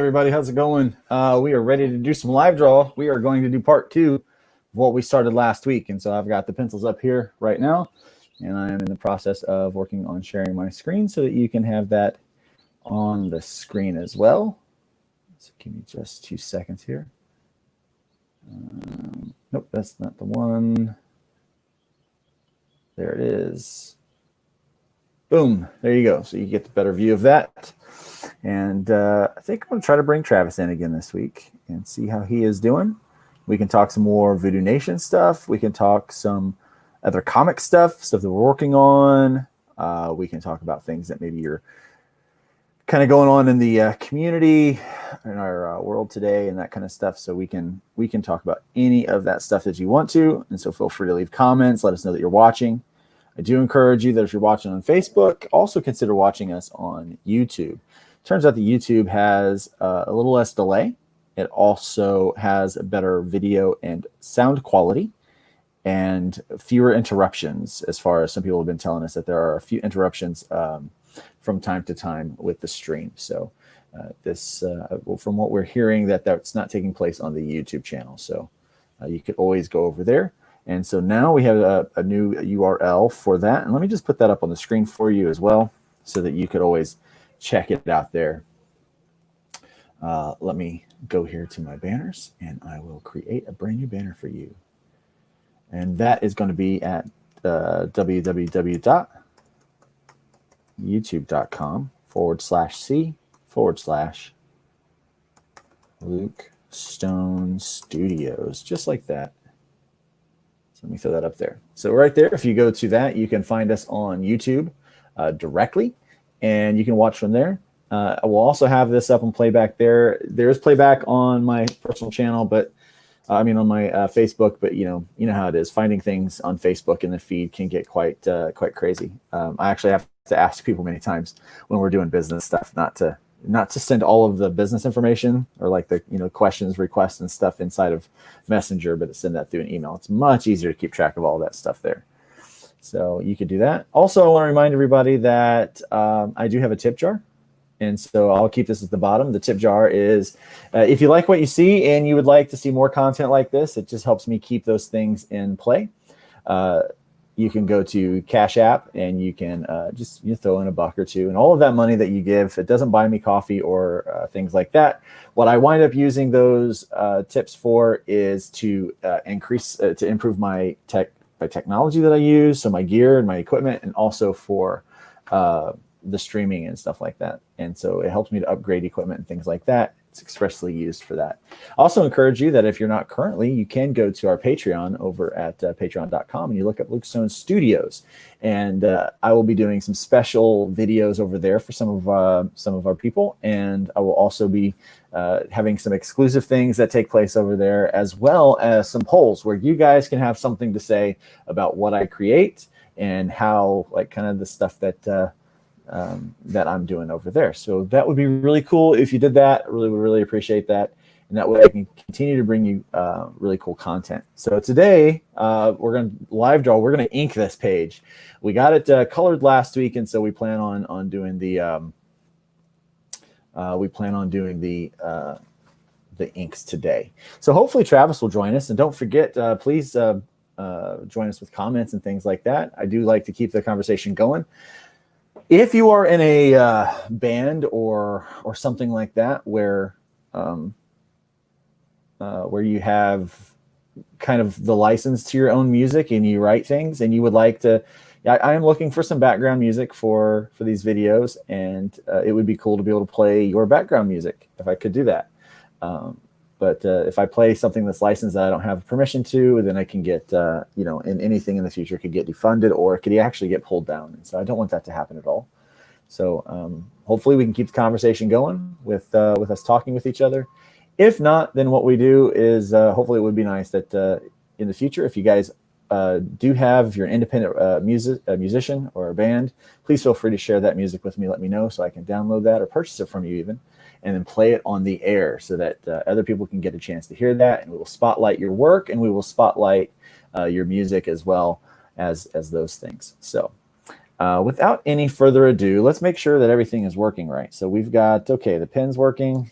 everybody, how's it going? We are ready to do some live draw. We are going to do part 2 of what we started last week. And so I've got the pencils up here right now, and I am in the process of working on sharing my screen so that you can have that on the screen as well. So give me just 2 seconds here. Nope, that's not the one. There it is. Boom, there you go. So you get the better view of that. And I think I'm going to try to bring Travis in again this week and see how he is doing. We can talk some more Voodoo Nation stuff. We can talk some other comic stuff that we're working on. We can talk about things that maybe you're kind of going on in the community, in our world today, and that kind of stuff. So we can talk about any of that stuff that you want to. And so feel free to leave comments. Let us know that you're watching. I do encourage you that if you're watching on Facebook, also consider watching us on YouTube. Turns out that YouTube has a little less delay. It also has a better video and sound quality and fewer interruptions, as far as some people have been telling us that there are a few interruptions from time to time with the stream. So from what we're hearing, that's not taking place on the YouTube channel. So you could always go over there. And so now we have a new URL for that. And let me just put that up on the screen for you as well, so that you could always check it out there. Let me go here to my banners, and I will create a brand new banner for you. And that is going to be at www.youtube.com/C/Luke Stone Studios, just like that. Let me throw that up there. So right there, if you go to that, you can find us on YouTube directly, and you can watch from there. I will also have this up on playback there. There is playback on my personal channel, but on my Facebook. But you know how it is. Finding things on Facebook in the feed can get quite crazy. I actually have to ask people many times when we're doing business stuff not to send all of the business information or like the questions, requests, and stuff inside of Messenger, but to send that through an email. It's much easier to keep track of all that stuff there. So you could do that. Also, I want to remind everybody that I do have a tip jar. And so I'll keep this at the bottom. The tip jar is, if you like what you see and you would like to see more content like this, it just helps me keep those things in play. You can go to Cash App, and you can just throw in $1 or $2, and all of that money that you give, it doesn't buy me coffee or things like that. What I wind up using those tips for is to improve my technology that I use, so my gear and my equipment, and also for the streaming and stuff like that. And so it helps me to upgrade equipment and things like that. It's expressly used for that. I also encourage you that if you're not currently, you can go to our Patreon over at patreon.com, and you look up Luke Stone Studios. And I will be doing some special videos over there for some of our people. And I will also be having some exclusive things that take place over there, as well as some polls where you guys can have something to say about what I create and how, like, kind of the stuff that I'm doing over there. So that would be really cool if you did that. I would really appreciate that. And that way I can continue to bring you really cool content. So today we're going to live draw. We're going to ink this page. We got it colored last week, and so we plan on doing the inks today. So hopefully Travis will join us, and don't forget, please join us with comments and things like that. I do like to keep the conversation going. If you are in a band or something like that, where you have kind of the license to your own music and you write things, and you would like to, I am looking for some background music for these videos, and it would be cool to be able to play your background music if I could do that. But if I play something that's licensed that I don't have permission to, then I can get, in anything in the future could get defunded, or it could actually get pulled down. And so I don't want that to happen at all. So hopefully we can keep the conversation going with us talking with each other. If not, then what we do is hopefully it would be nice that in the future, if you guys do have, if you're an independent musician or a band, please feel free to share that music with me. Let me know so I can download that or purchase it from you even, and then play it on the air so that other people can get a chance to hear that. And we will spotlight your work, and we will spotlight your music as well as those things. So without any further ado, let's make sure that everything is working right. So we've got, okay, the pen's working.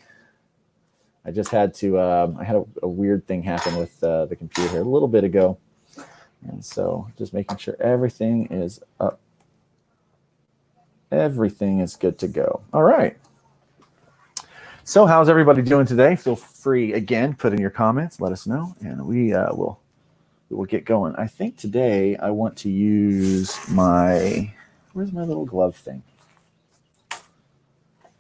I just had to, I had a weird thing happen with the computer here a little bit ago. And so just making sure everything is up. Everything is good to go. All right. So how's everybody doing today? Feel free, again, put in your comments, let us know, and we will get going. I think today I want to use where's my little glove thing?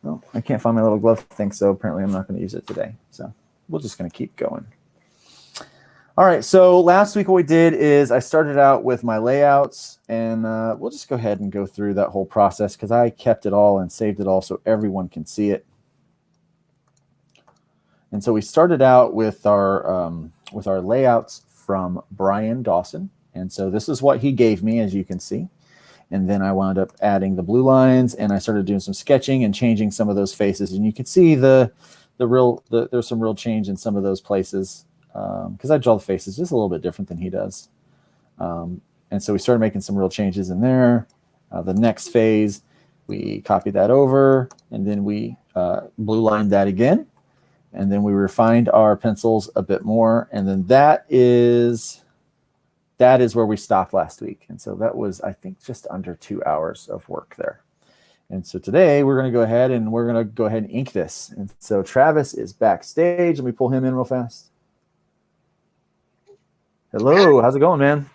Well, I can't find my little glove thing, so apparently I'm not going to use it today. So we're just going to keep going. All right, so last week what we did is I started out with my layouts, and we'll just go ahead and go through that whole process because I kept it all and saved it all so everyone can see it. And so we started out with our layouts from Brian Dawson. And so this is what he gave me, as you can see. And then I wound up adding the blue lines, and I started doing some sketching and changing some of those faces. And you can see there's some real change in some of those places because I draw the faces just a little bit different than he does. And so we started making some real changes in there. The next phase, we copied that over, and then we blue lined that again. And then we refined our pencils a bit more. And then that is where we stopped last week. And so that was, I think, just under 2 hours of work there. And so today we're going to go ahead and ink this. And so Travis is backstage. Let me pull him in real fast. Hello, how's it going, man?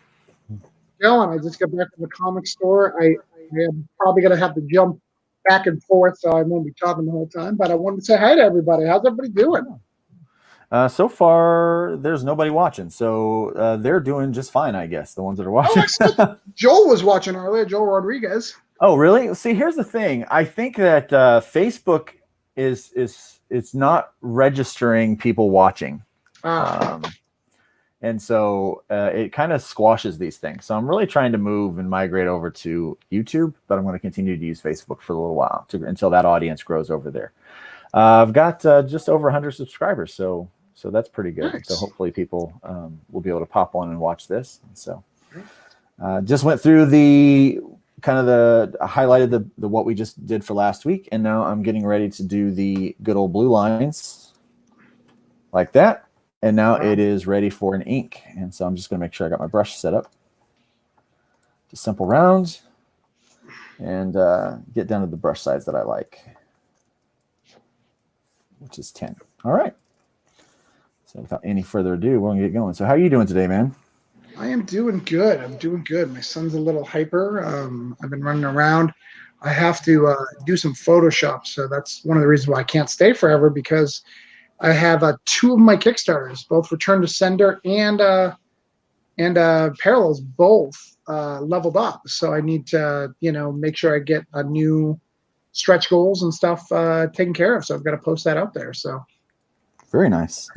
Going. I just got back from the comic store. I am probably going to have to jump back and forth, so I won't be talking the whole time. But I wanted to say hi to everybody. How's everybody doing? So far, there's nobody watching, so they're doing just fine, I guess. The ones that are watching. Joel was watching earlier. Joel Rodriguez. Oh, really? See, here's the thing. I think that Facebook is not registering people watching. And so it kind of squashes these things. So I'm really trying to move and migrate over to YouTube, but I'm going to continue to use Facebook for a little while until that audience grows over there. I've got just over 100 subscribers, so that's pretty good. Nice. So hopefully people will be able to pop on and watch this. And so just went through highlighted the what we just did for last week, and now I'm getting ready to do the good old blue lines like that. And now it is ready for an ink. And so I'm just going to make sure I got my brush set up. Just simple round. And get down to the brush size that I like, which is 10. All right. So without any further ado, we're going to get going. So how are you doing today, man? I am doing good. My son's a little hyper. I've been running around. I have to do some Photoshop. So that's one of the reasons why I can't stay forever, because I have 2 of my Kickstarters, both Return to Sender and Parallels, both leveled up. So I need to, make sure I get a new stretch goals and stuff taken care of. So I've got to post that out there. So very nice.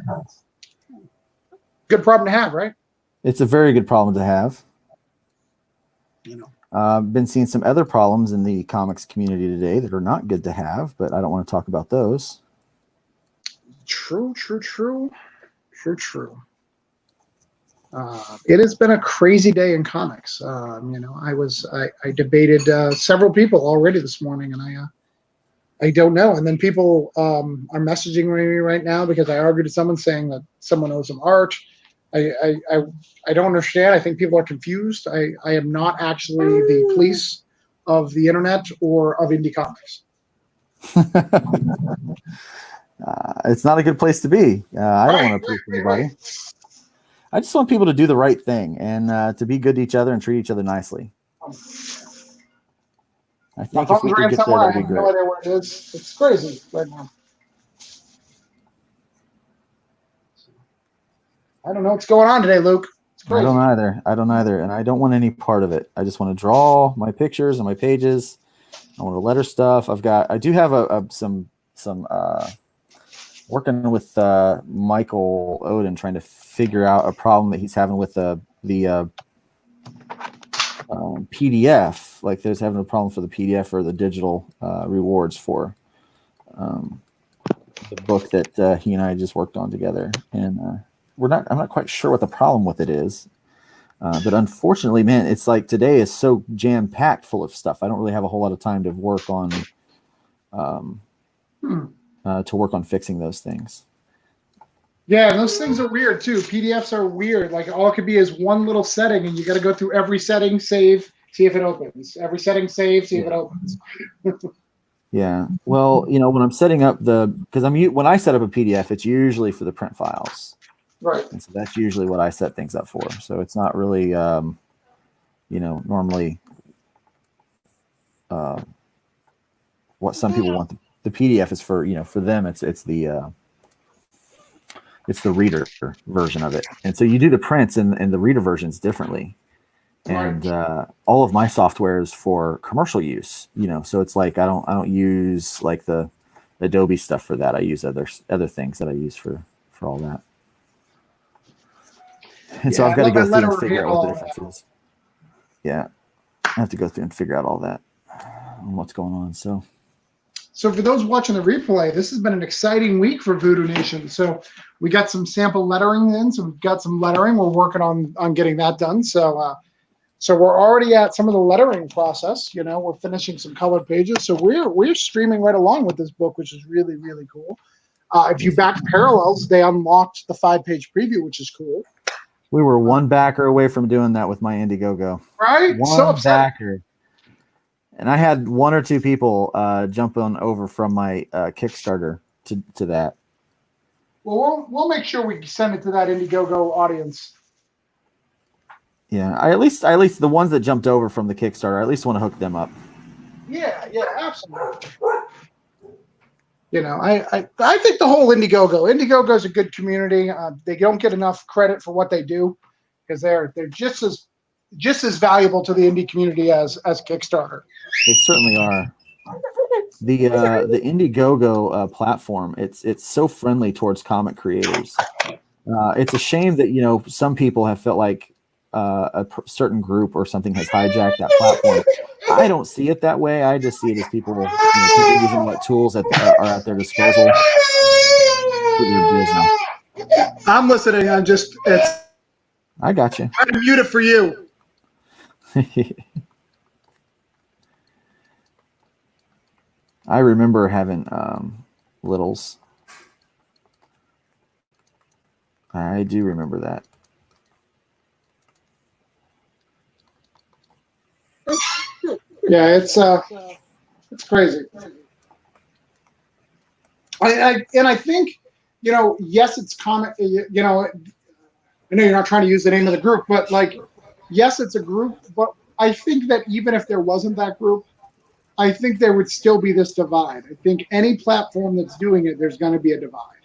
Good problem to have, right? It's a very good problem to have. I've been seeing some other problems in the comics community today that are not good to have, but I don't want to talk about those. True. It has been a crazy day in comics. I debated several people already this morning, and I don't know. And then people are messaging me right now because I argued with someone saying that someone owes them art. I don't understand. I think people are confused. I am not actually the police of the internet or of indie comics. It's not a good place to be. I don't want to police anybody. I just want people to do the right thing and to be good to each other and treat each other nicely. I think if we could get there, that'd be great. I have no idea where it is. It's crazy right now. I don't know what's going on today, Luke. I don't either. And I don't want any part of it. I just want to draw my pictures and my pages. I want to letter stuff. I do have some working with Michael Odin, trying to figure out a problem that he's having with the PDF. Like there's having a problem for the PDF or the digital rewards for the book that he and I just worked on together. And I'm not quite sure what the problem with it is. But unfortunately, man, it's like today is so jam-packed full of stuff. I don't really have a whole lot of time to work on fixing those things. Yeah, and those things are weird too. PDFs are weird. Like all it could be is one little setting, and you got to go through every setting, save, see if it opens. Every setting, save, see if it opens. Yeah. Well, when I'm setting up because when I set up a PDF, it's usually for the print files, Right. and so that's usually what I set things up for. So it's not really, normally what some people want. The PDF is for, for them. It's the reader version of it, and so you do the prints and the reader versions differently. And all of my software is for commercial use, so it's like I don't use like the Adobe stuff for that. I use other things that I use for all that. And so I've got to go through and figure out what the difference is. Yeah, I have to go through and figure out all that and what's going on. So for those watching the replay, this has been an exciting week for Voodoo Nation. So we got some sample lettering in. So we've got some lettering. We're working on getting that done. So we're already at some of the lettering process. We're finishing some colored pages. So we're streaming right along with this book, which is really, really cool. If you back Parallels, they unlocked the 5-page preview, which is cool. We were one backer away from doing that with my Indiegogo. Right? One backer. And I had one or two people jump on over from my Kickstarter to that. Well, we'll make sure we send it to that Indiegogo audience. Yeah, I at least the ones that jumped over from the Kickstarter, I at least want to hook them up. Yeah, absolutely. I think the whole Indiegogo is a good community. They don't get enough credit for what they do because they're just as valuable to the indie community as Kickstarter. They certainly are. The Indiegogo platform, it's so friendly towards comic creators. It's a shame that some people have felt like a certain group or something has hijacked that platform. I don't see it that way. I just see it as people, people using what tools that are at their disposal. I'm listening. I got you. I'm muted for you. I remember having littles. I do remember that. Yeah, it's crazy. I think, yes, it's comic. I know you're not trying to use the name of the group, but yes, it's a group. But I think that even if there wasn't that group, I think there would still be this divide. I think any platform that's doing it, there's going to be a divide.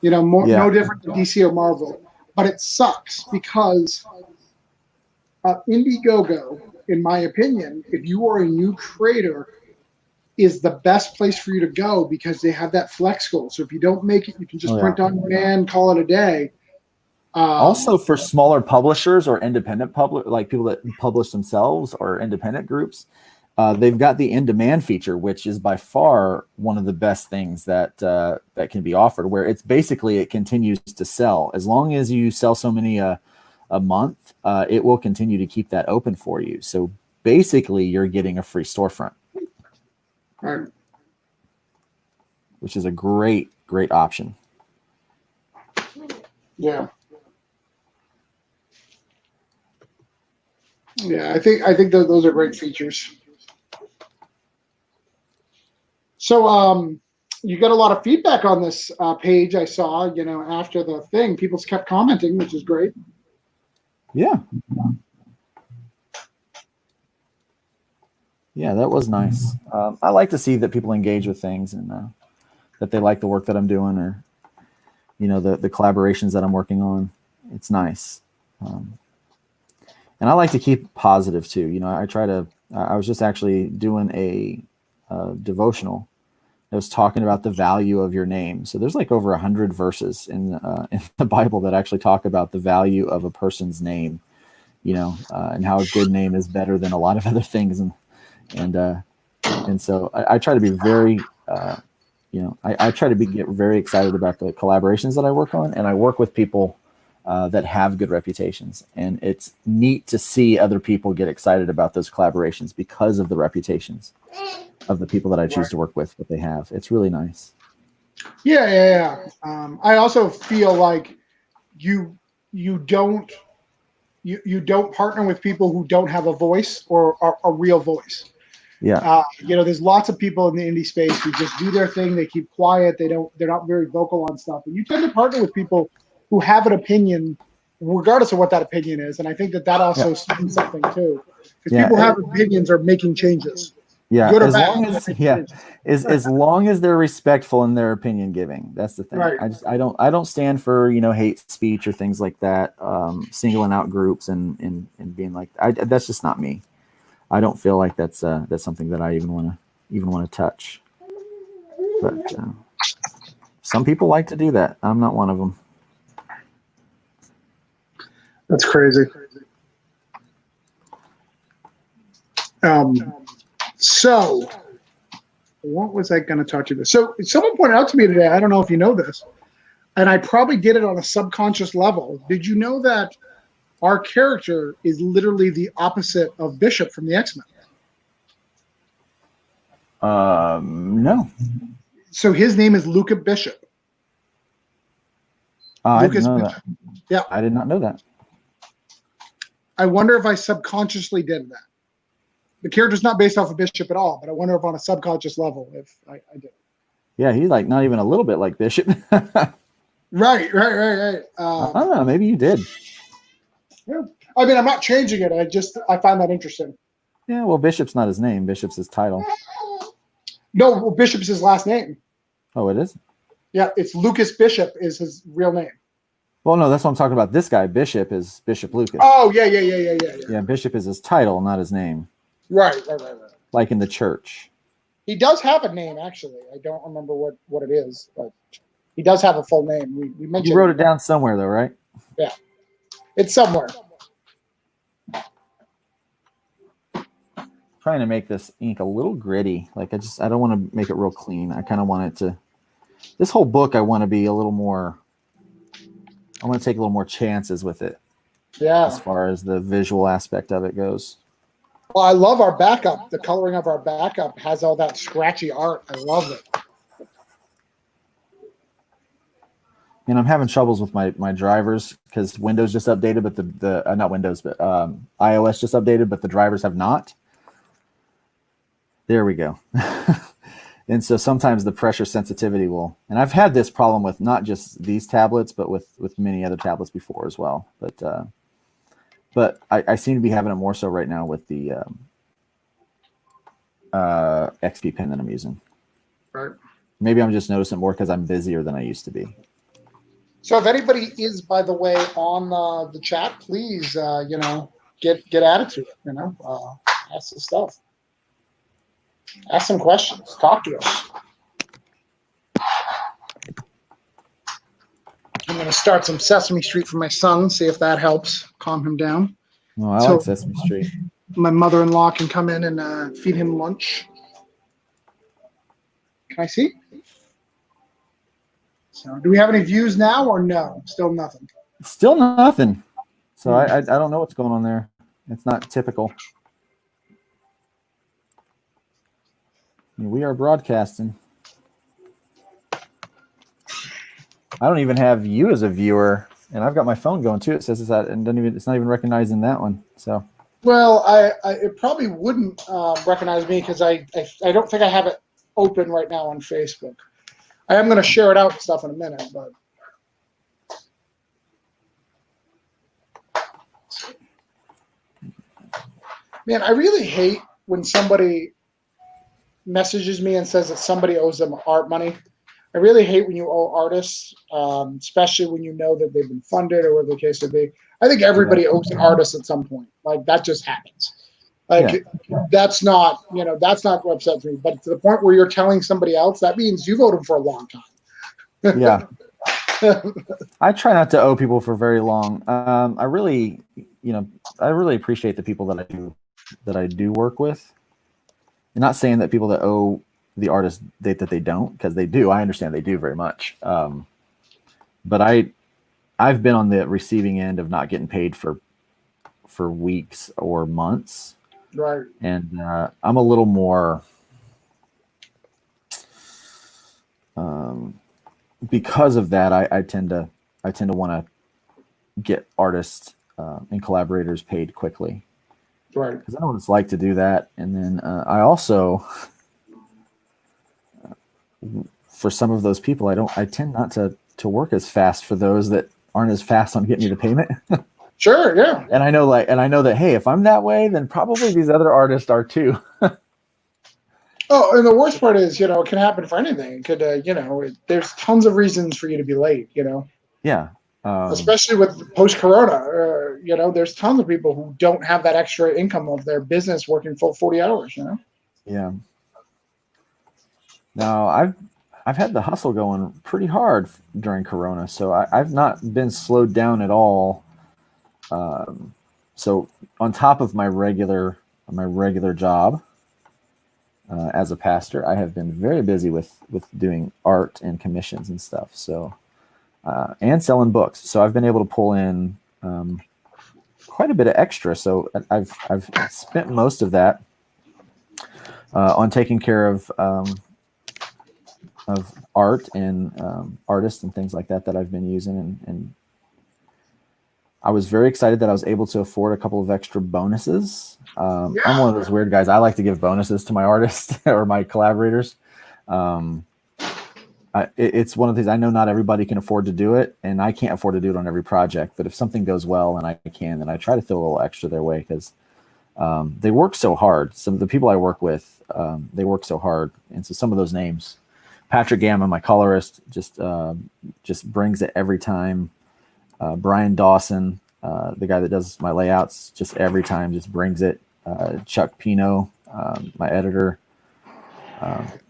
No different than DC or Marvel. But it sucks because Indiegogo, in my opinion, if you are a new creator, is the best place for you to go because they have that flex goal. So if you don't make it, you can just print on demand, call it a day. Also, for smaller publishers or independent like people that publish themselves or independent groups, they've got the in-demand feature, which is by far one of the best things that can be offered. Where it continues to sell as long as you sell so many a month. It will continue to keep that open for you. So basically, you're getting a free storefront, right, which is a great option. Yeah. Yeah, I think those are great features. So you got a lot of feedback on this page. I saw, after the thing, people kept commenting, which is great. Yeah. Yeah, that was nice. I like to see that people engage with things and that they like the work that I'm doing or, the collaborations that I'm working on. It's nice. And I like to keep positive too. I was just actually doing a devotional. I was talking about the value of your name. So there's like over 100 verses in the Bible that actually talk about the value of a person's name, and how a good name is better than a lot of other things. And so I try to be very, I try to get very excited about the collaborations that I work on, and I work with people that have good reputations. And it's neat to see other people get excited about those collaborations because of the reputations of the people that I choose to work with, what they have. It's really nice. Yeah. I also feel like you you don't you don't partner with people who don't have a voice or a real voice. Yeah. There's lots of people in the indie space who just do their thing. They keep quiet. They're not very vocal on stuff. And you tend to partner with people who have an opinion, regardless of what that opinion is. And I think that Yeah. also means something too, because Yeah. people have opinions are making changes, Yeah. good or As bad. long as as long as they're respectful in their opinion giving. That's the thing. Right. I don't stand for, hate speech or things like that, singling out groups and being like that's just not me. I don't feel like that's something that I even want to touch. But some people like to do that. I'm not one of them. That's crazy. So what was I going to talk to you about? So someone pointed out to me today, I don't know if you know this, and I probably did it on a subconscious level. Did you know that our character is literally the opposite of Bishop from the X-Men? No. So his name is Luca Bishop. I didn't know that. Yeah. I did not know that. I wonder if I subconsciously did that. The character's not based off of Bishop at all, but I wonder if on a subconscious level, if I did. Yeah, he's like not even a little bit like Bishop. Right. I don't know. Maybe you did. Yeah. I mean, I'm not changing it. I find that interesting. Yeah, well, Bishop's not his name. Bishop's his title. No, well, Bishop's his last name. Oh, it is? Yeah, it's Lucas Bishop is his real name. Well, no, that's what I'm talking about. This guy, Bishop, is Bishop Lucas. Oh, yeah. Yeah, Bishop is his title, not his name. Right. Like in the church. He does have a name, actually. I don't remember what it is, but he does have a full name. We mentioned. You wrote it down somewhere, though, right? Yeah, it's somewhere. Trying to make this ink a little gritty. Like I don't want to make it real clean. I kind of want it to. This whole book, I want to be a little more. I want to take a little more chances with it. Yeah. As far as the visual aspect of it goes. Well, I love our backup. The coloring of our backup has all that scratchy art. I love it. And I'm having troubles with my drivers because Windows just updated, but the not Windows, but iOS just updated, but the drivers have not. There we go. And so sometimes the pressure sensitivity will, and I've had this problem with not just these tablets, but with many other tablets before as well. But I seem to be having it more so right now with the XP pen that I'm using. Right. Maybe I'm just noticing more because I'm busier than I used to be. So if anybody is, by the way, on the chat, please, get added to it. Ask some stuff. Ask some questions. Talk to us. I'm going to start some Sesame Street for my son, see if that helps calm him down. Oh, I like Sesame Street. My mother-in-law can come in and feed him lunch. Can I see? So, do we have any views now or no? Still nothing. Still nothing. So I don't know what's going on there. It's not typical. We are broadcasting. I don't even have you as a viewer, and I've got my phone going too. It says it's not even recognizing that one. So. Well, it probably wouldn't recognize me because I don't think I have it open right now on Facebook. I am going to share it out and stuff in a minute, but. Man, I really hate when somebody messages me and says that somebody owes them art money. I really hate when you owe artists, especially when you know that they've been funded or whatever the case may be. I think everybody owes an artist at some point. Like that just happens. That's not what upsets me. But to the point where you're telling somebody else, that means you've owed them for a long time. Yeah. I try not to owe people for very long. I really appreciate the people that I do work with. I'm not saying that people that owe the artist that they don't, because they do. I understand they do very much. But I've been on the receiving end of not getting paid for weeks or months. Right. And I'm a little more because of that, I tend to want to get artists and collaborators paid quickly, Right. because I know what it's like to do that. And then I also, for some of those people, I tend not to work as fast for those that aren't as fast on getting me the payment. Sure. Yeah. And I know that, hey, if I'm that way, then probably these other artists are too. Oh, and the worst part is, it can happen for anything. It could, there's tons of reasons for you to be late, Yeah. especially with post-corona. There's tons of people who don't have that extra income of their business working full 40 hours, Yeah. Now I've had the hustle going pretty hard during Corona, so I've not been slowed down at all. So on top of my regular job as a pastor, I have been very busy with doing art and commissions and stuff. So and selling books. So I've been able to pull in quite a bit of extra. So I've spent most of that on taking care of art and artists and things like that I've been using, and I was very excited that I was able to afford a couple of extra bonuses. I'm one of those weird guys. I like to give bonuses to my artists or my collaborators. It's one of these, I know not everybody can afford to do it, and I can't afford to do it on every project, but if something goes well and I can, then I try to throw a little extra their way, because they work so hard. Some of the people I work with, they work so hard. And so some of those names, Patrick Gammon, my colorist, just brings it every time. Brian Dawson, the guy that does my layouts, just every time just brings it. Chuck Pino, my editor,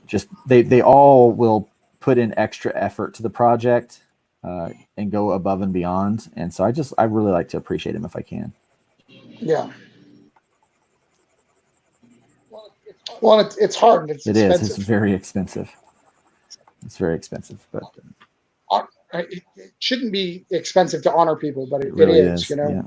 just they all will put in extra effort to the project and go above and beyond. And so I really like to appreciate them if I can. Yeah. Well, it's hard. It's expensive. It's very expensive. It's very expensive, but it shouldn't be expensive to honor people, but it really is, yeah.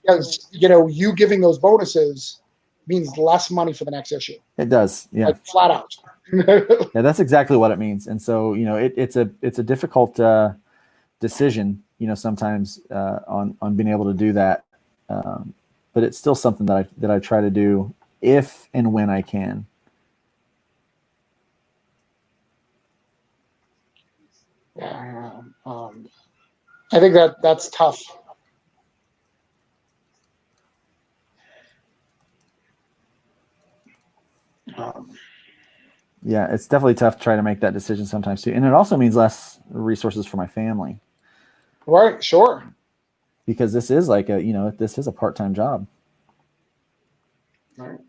Because you giving those bonuses means less money for the next issue. It does, yeah, like flat out. Yeah, that's exactly what it means. And so it's a difficult decision, sometimes on being able to do that, but it's still something that I try to do if and when I can. Yeah, I think that's tough. Yeah, it's definitely tough to try to make that decision sometimes too, and it also means less resources for my family. Right, sure. Because this is like this is a part-time job. Right.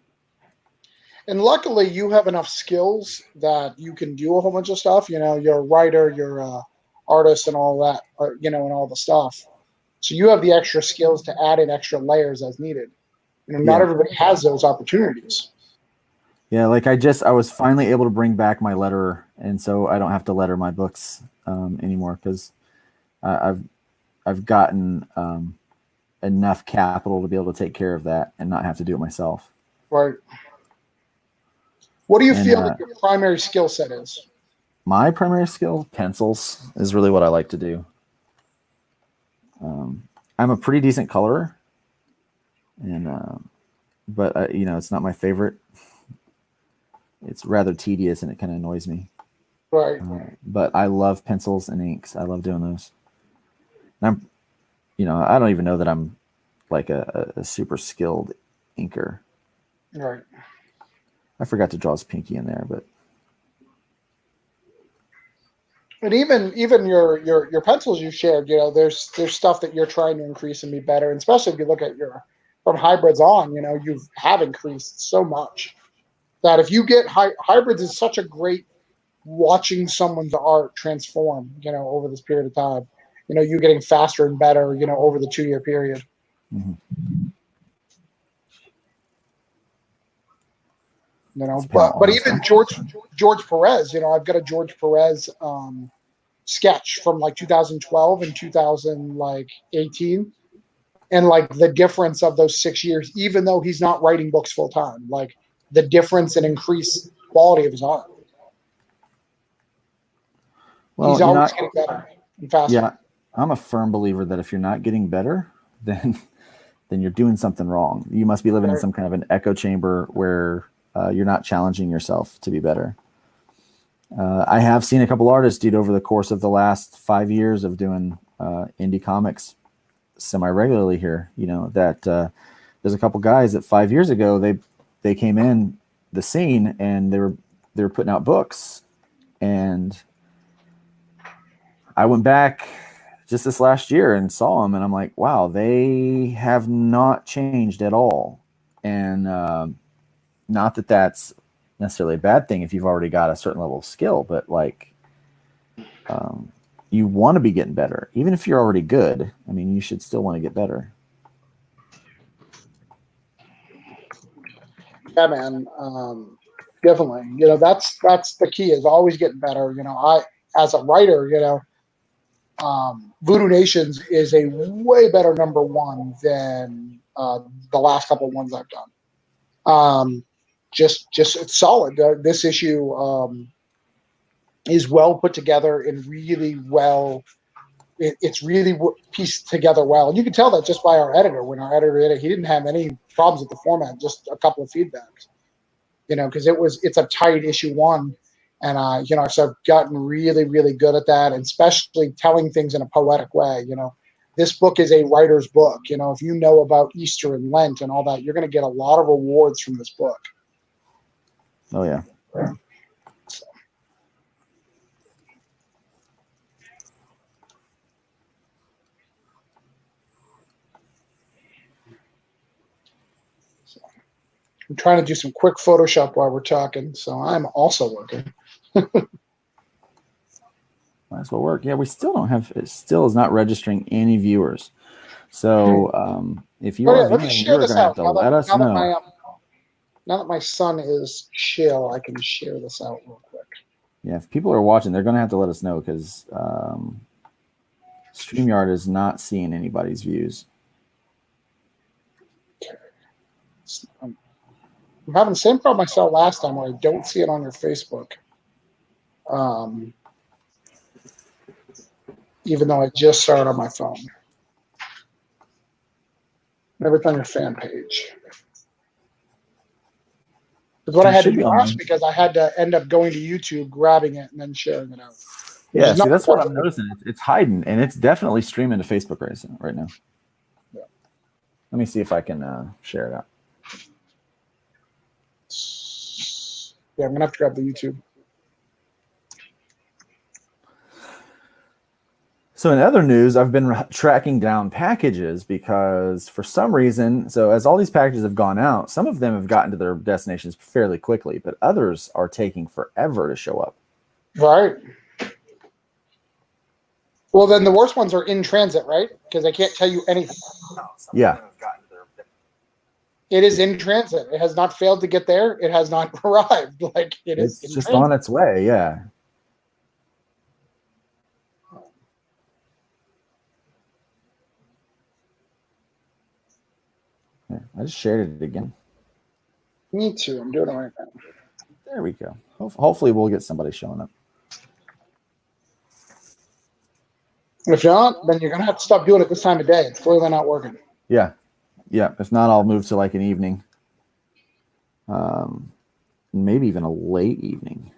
And luckily, you have enough skills that you can do a whole bunch of stuff. You're a writer, you're a artist, and all that, and all the stuff. So you have the extra skills to add in extra layers as needed. Not everybody has those opportunities. Yeah, like I was finally able to bring back my letterer, and so I don't have to letter my books anymore, because I've gotten enough capital to be able to take care of that and not have to do it myself. Right. What do you feel that your primary skill set is? My primary skill, pencils, is really what I like to do. I'm a pretty decent colorer, and but it's not my favorite. It's rather tedious and it kind of annoys me. Right. But I love pencils and inks. I love doing those. And I don't even know that I'm like a super skilled inker. Right. I forgot to draw his pinky in there, but. And even your pencils you shared, there's stuff that you're trying to increase and be better. And especially if you look at from hybrids on, you have increased so much that if you get hybrids is such a great watching someone's art transform, over this period of time, you getting faster and better, over the 2-year period. Mm-hmm. But even George Perez, I've got a George Perez sketch from like 2012 and 2018, and like the difference of those 6 years, even though he's not writing books full time, like the difference and increased quality of his art. Well, He's always getting better and faster. Yeah, I'm a firm believer that if you're not getting better, then you're doing something wrong. You must be living in some kind of an echo chamber where you're not challenging yourself to be better. I have seen a couple artists, dude, over the course of the last 5 years of doing indie comics semi-regularly here, that there's a couple guys that 5 years ago, they came in the scene and they were putting out books. And I went back just this last year and saw them, and I'm like, wow, they have not changed at all. And not that that's necessarily a bad thing if you've already got a certain level of skill, but like you want to be getting better. Even if you're already good, I mean, you should still want to get better. Yeah, man. Definitely. That's the key, is always getting better. I, as a writer, Voodoo Nations is a way better number one than the last couple of ones I've done. Just it's solid. This issue is well put together and really well. It's really pieced together well, and you can tell that just by our editor. When our editor did it, he didn't have any problems with the format, just a couple of feedbacks. Because it's a tight issue one. And, so I've gotten really, really good at that, and especially telling things in a poetic way. This book is a writer's book. If you know about Easter and Lent and all that, you're going to get a lot of rewards from this book. Oh, yeah. I'm trying to do some quick Photoshop while we're talking, so I'm also working. Might as well work. Yeah, we still don't have. It still is not registering any viewers. So if you are viewing, you're going to have to let us know. Now that my son is chill, I can share this out real quick. Yeah, if people are watching, they're going to have to let us know, because StreamYard is not seeing anybody's views. I'm having the same problem I saw last time, where I don't see it on your Facebook. Even though I just saw it on my phone. Never on your fan page. Because what I had to do last, because I had to end up going to YouTube, grabbing it, and then sharing it out. Yeah, see, that's what I'm noticing. It's hiding, and it's definitely streaming to Facebook right now. Yeah. Let me see if I can share it out. Yeah, I'm going to have to grab the YouTube. So in other news, I've been tracking down packages, because for some reason, so as all these packages have gone out, some of them have gotten to their destinations fairly quickly, but others are taking forever to show up. Right. Well, then the worst ones are in transit, right? Because they can't tell you anything. Yeah. It is in transit. It has not failed to get there. It has not arrived. It's just on its way. Yeah. I just shared it again. Me too. I'm doing it right now. There we go. Hopefully we'll get somebody showing up. If not, then you're going to have to stop doing it this time of day. It's clearly not working. Yeah. Yeah. If not, I'll move to like an evening. Maybe even a late evening.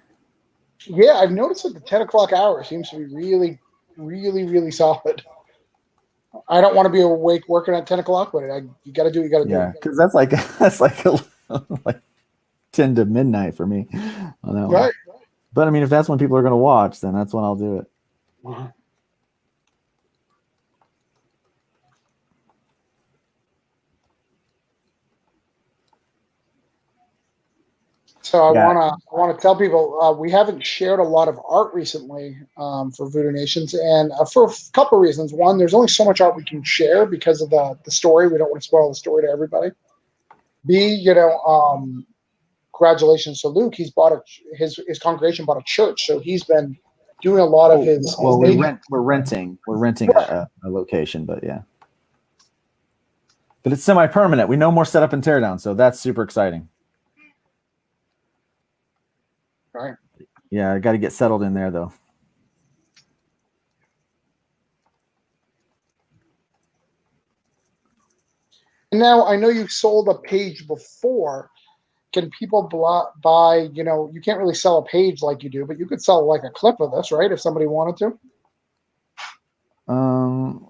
Yeah, I've noticed that the 10 o'clock hour seems to be really, really, really solid. I don't want to be awake working at 10 o'clock, but you got to do what you got to do. Yeah, because that's like 10 to midnight for me on that one. But I mean, if that's when people are going to watch, then that's when I'll do it. Uh-huh. So I want to tell people we haven't shared a lot of art recently for Voodoo Nations, and for a couple of reasons. One, there's only so much art we can share because of the story. We don't want to spoil the story to everybody. B, congratulations to Luke. He's bought his congregation bought a church, so he's been doing a lot of his. Well, we're renting a location, but yeah. But it's semi-permanent. We no more setup and teardown, so that's super exciting. Right. Yeah, I got to get settled in there though. Now, I know you sold a page before. Can people buy, you can't really sell a page like you do, but you could sell like a clip of this, right? If somebody wanted to.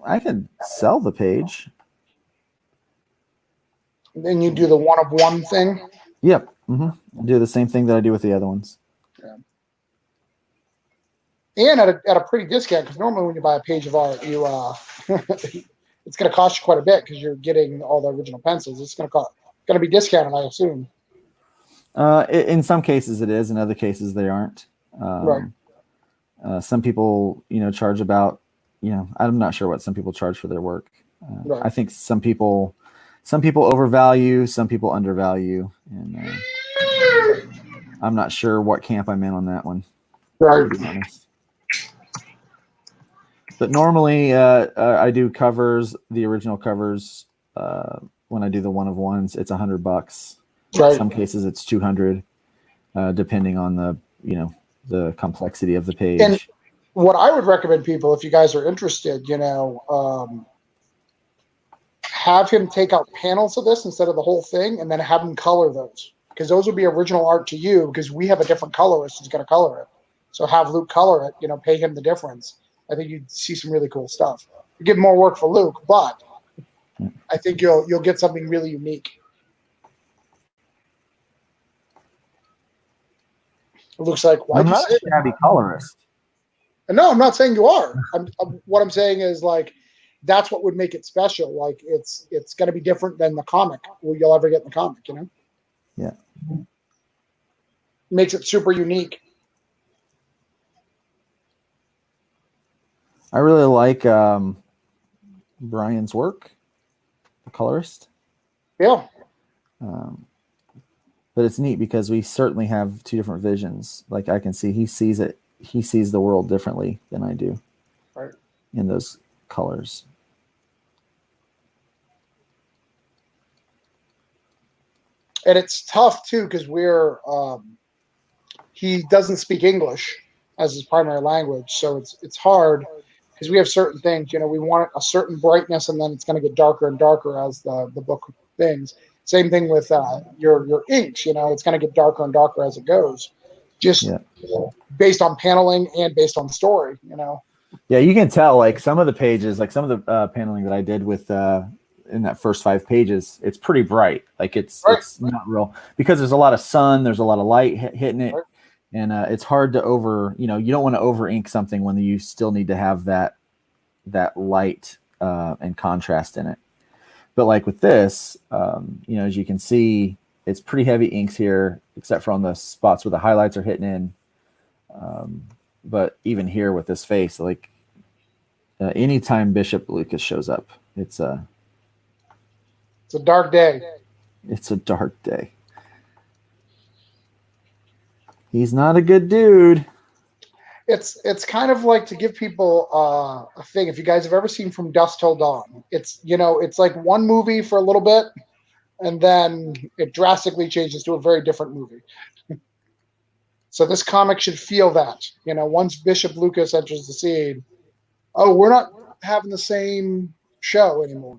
I could sell the page. Then you do the one of one thing. Yep. Do the same thing that I do with the other ones. Yeah. And at a pretty discount, because normally when you buy a page of art, you it's going to cost you quite a bit because you're getting all the original pencils. It's going to be discounted, I assume. In some cases it is, in other cases they aren't. Right. Some people, charge about, I'm not sure what some people charge for their work. Right. I think some people overvalue, some people undervalue, and I'm not sure what camp I'm in on that one. Right. To be honest. But normally I do covers, the original covers. When I do the one of ones, it's $100. Right. Some cases it's 200, depending on the complexity of the page. And what I would recommend people, if you guys are interested, have him take out panels of this instead of the whole thing, and then have him color those, because those would be original art to you, because we have a different colorist who's going to color it. So have Luke color it, pay him the difference. I think you'd see some really cool stuff. You give more work for Luke, but I think you'll get something really unique. It looks like, I'm not a shabby colorist. No, I'm not saying you are. What I'm saying is, like, that's what would make it special. Like, it's going to be different than the comic you'll ever get in the comic, Yeah. Makes it super unique. I really like Brian's work, the colorist. Yeah. But it's neat because we certainly have two different visions. Like, I can see he sees the world differently than I do. Right. In those colors. And it's tough too, because he doesn't speak English as his primary language, so it's hard, because we have certain things, we want a certain brightness, and then it's going to get darker and darker as the book things. Same thing with your inks, it's going to get darker and darker as it goes, just based on paneling and based on story, Yeah, you can tell, like, some of the pages, like some of the paneling that I did with in that first 5 pages, it's pretty bright. Like, it's not real, because there's a lot of sun, there's a lot of light hitting it, and it's hard to you don't want to over ink something when you still need to have that light and contrast in it. But like with this, as you can see, it's pretty heavy inks here, except for on the spots where the highlights are hitting in. But even here with this face, like, anytime Bishop Lucas shows up, it's a dark day. It's a dark day. He's not a good dude. It's kind of like, to give people a thing. If you guys have ever seen From Dusk Till Dawn, it's like one movie for a little bit, and then it drastically changes to a very different movie. So this comic should feel that. Once Bishop Lucas enters the scene, we're not having the same show anymore.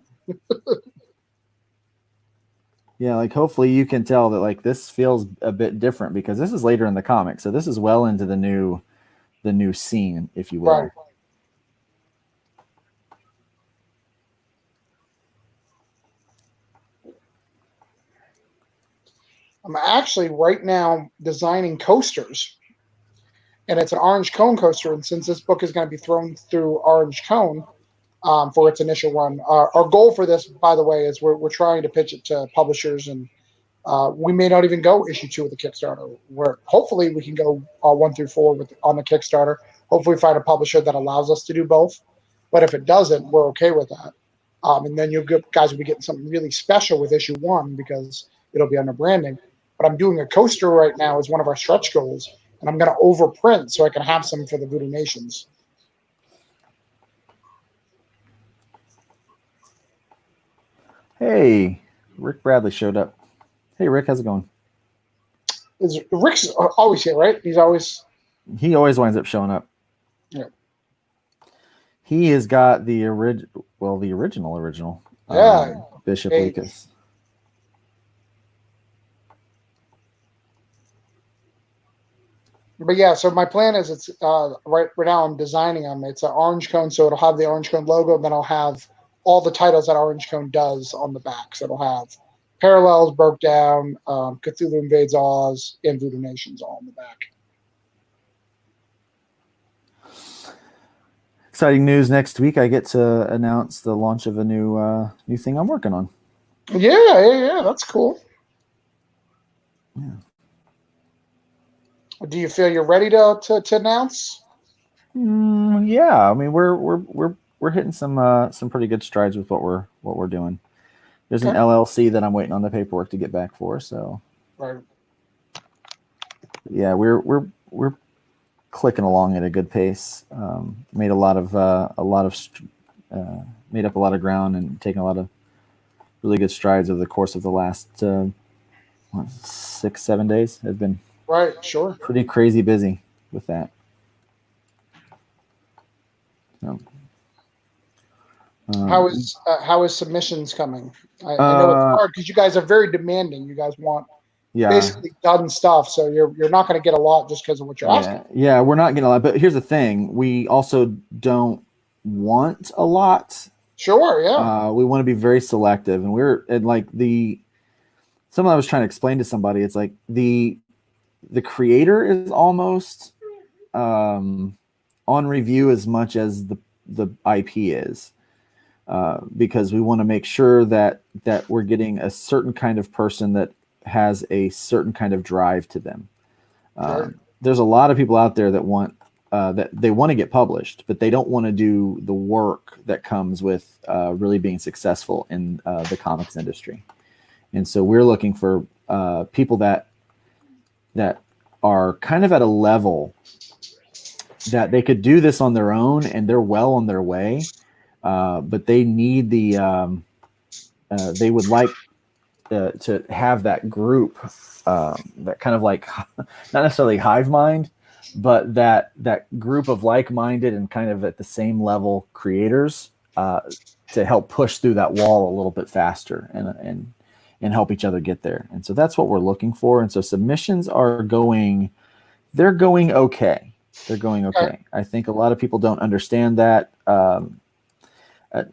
Yeah, like, hopefully you can tell that, like, this feels a bit different, because this is later in the comic, so this is well into the new scene, if you will. Right. I'm actually right now designing coasters, and it's an orange cone coaster. And since this book is going to be thrown through Orange Cone for its initial run, our goal for this, by the way, is we're trying to pitch it to publishers, and we may not even go issue 2 with the Kickstarter. Hopefully we can go 1 through 4 on the Kickstarter. Hopefully find a publisher that allows us to do both. But if it doesn't, we're okay with that. And then you guys will be getting something really special with issue 1, because it'll be under branding. But I'm doing a coaster right now as one of our stretch goals, and I'm going to overprint so I can have some for the Voodoo Nations. Hey, Rick Bradley showed up. Hey, Rick, how's it going? Rick's always here, right? He always winds up showing up. Yeah. He has got the original. Yeah. Bishop Hey. Lucas. But yeah, so my plan is it's right now I'm designing them. It's an orange cone, so it'll have the orange cone logo, and then I'll have all the titles that Orange Cone does on the back. So it'll have Parallels, Broke Down, Cthulhu Invades Oz, and Voodoo Nations all on the back. Exciting news next week. I get to announce the launch of a new thing I'm working on. Yeah, that's cool. Yeah. Do you feel you're ready to announce? Yeah, I mean we're hitting some pretty good strides with what we're doing. There's an LLC that I'm waiting on the paperwork to get back for. So, right. Yeah, we're clicking along at a good pace. Made up a lot of ground and taken a lot of really good strides over the course of the last 6-7 days. Have been Sure. Pretty crazy busy with that. So, how is submissions coming? I know it's hard because you guys are very demanding. You guys want basically done stuff, so you're not going to get a lot just because of what you're asking. Yeah, we're not getting a lot. But here's the thing: we also don't want a lot. Sure, yeah. We want to be very selective, and like someone I was trying to explain to somebody, it's like the creator is almost on review as much as the IP is, because we want to make sure that we're getting a certain kind of person that has a certain kind of drive to them. Sure. There's a lot of people out there that want that they want to get published, but they don't want to do the work that comes with really being successful in the comics industry. And so we're looking for people that are kind of at a level that they could do this on their own and they're well on their way, but they need they would like to have that group, that kind of like not necessarily hive mind, but that group of like-minded and kind of at the same level creators to help push through that wall a little bit faster and help each other get there. And so that's what we're looking for. And so submissions are going okay. They're going okay. I think a lot of people don't understand that.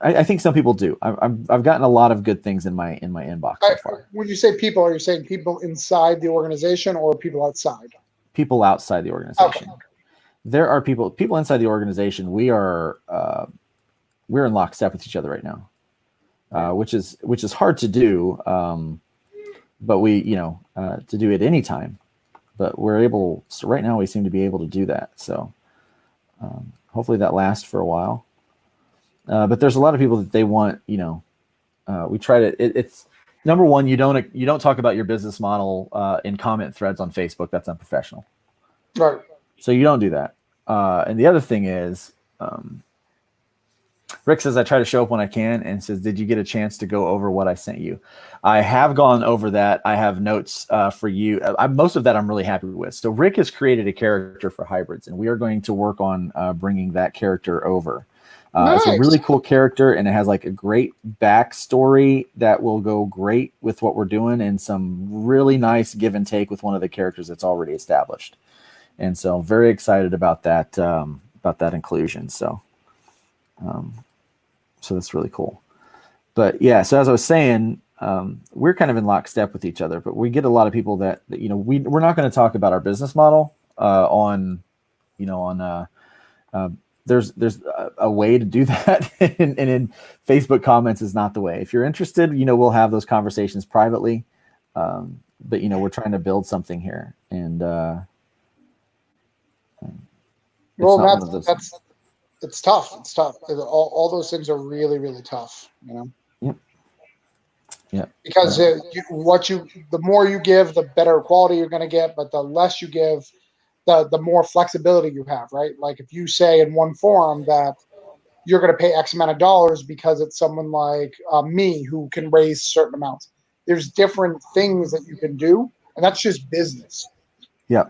I think some people do. I've gotten a lot of good things in my inbox so far. When you say people, are you saying people inside the organization or people outside? People outside the organization. Okay. There are people inside the organization. We're in lockstep with each other right now, which is hard to do. But we, to do it anytime. But we're able. So right now we seem to be able to do that. So hopefully that lasts for a while. But there's a lot of people that they want. We try to. It's number one. You don't talk about your business model in comment threads on Facebook. That's unprofessional. Right. So you don't do that. And the other thing is, Rick says I try to show up when I can, and says, "Did you get a chance to go over what I sent you?" I have gone over that. I have notes for you. Most of that I'm really happy with. So Rick has created a character for hybrids, and we are going to work on bringing that character over. Nice. It's a really cool character, and it has like a great backstory that will go great with what we're doing, and some really nice give and take with one of the characters that's already established. And so I'm very excited about that inclusion. So that's really cool. But yeah, so as I was saying, we're kind of in lockstep with each other, but we get a lot of people that we're not going to talk about our business model there's a way to do that, and in Facebook comments is not the way. If you're interested, we'll have those conversations privately, but we're trying to build something here, and it's tough. It's tough. All those things are really, really tough. Yep. Because the more you give, the better quality you're going to get, but the less you give, the more flexibility you have, right? Like if you say in one forum that you're going to pay X amount of dollars because it's someone like me who can raise certain amounts. There's different things that you can do, and that's just business. Yeah.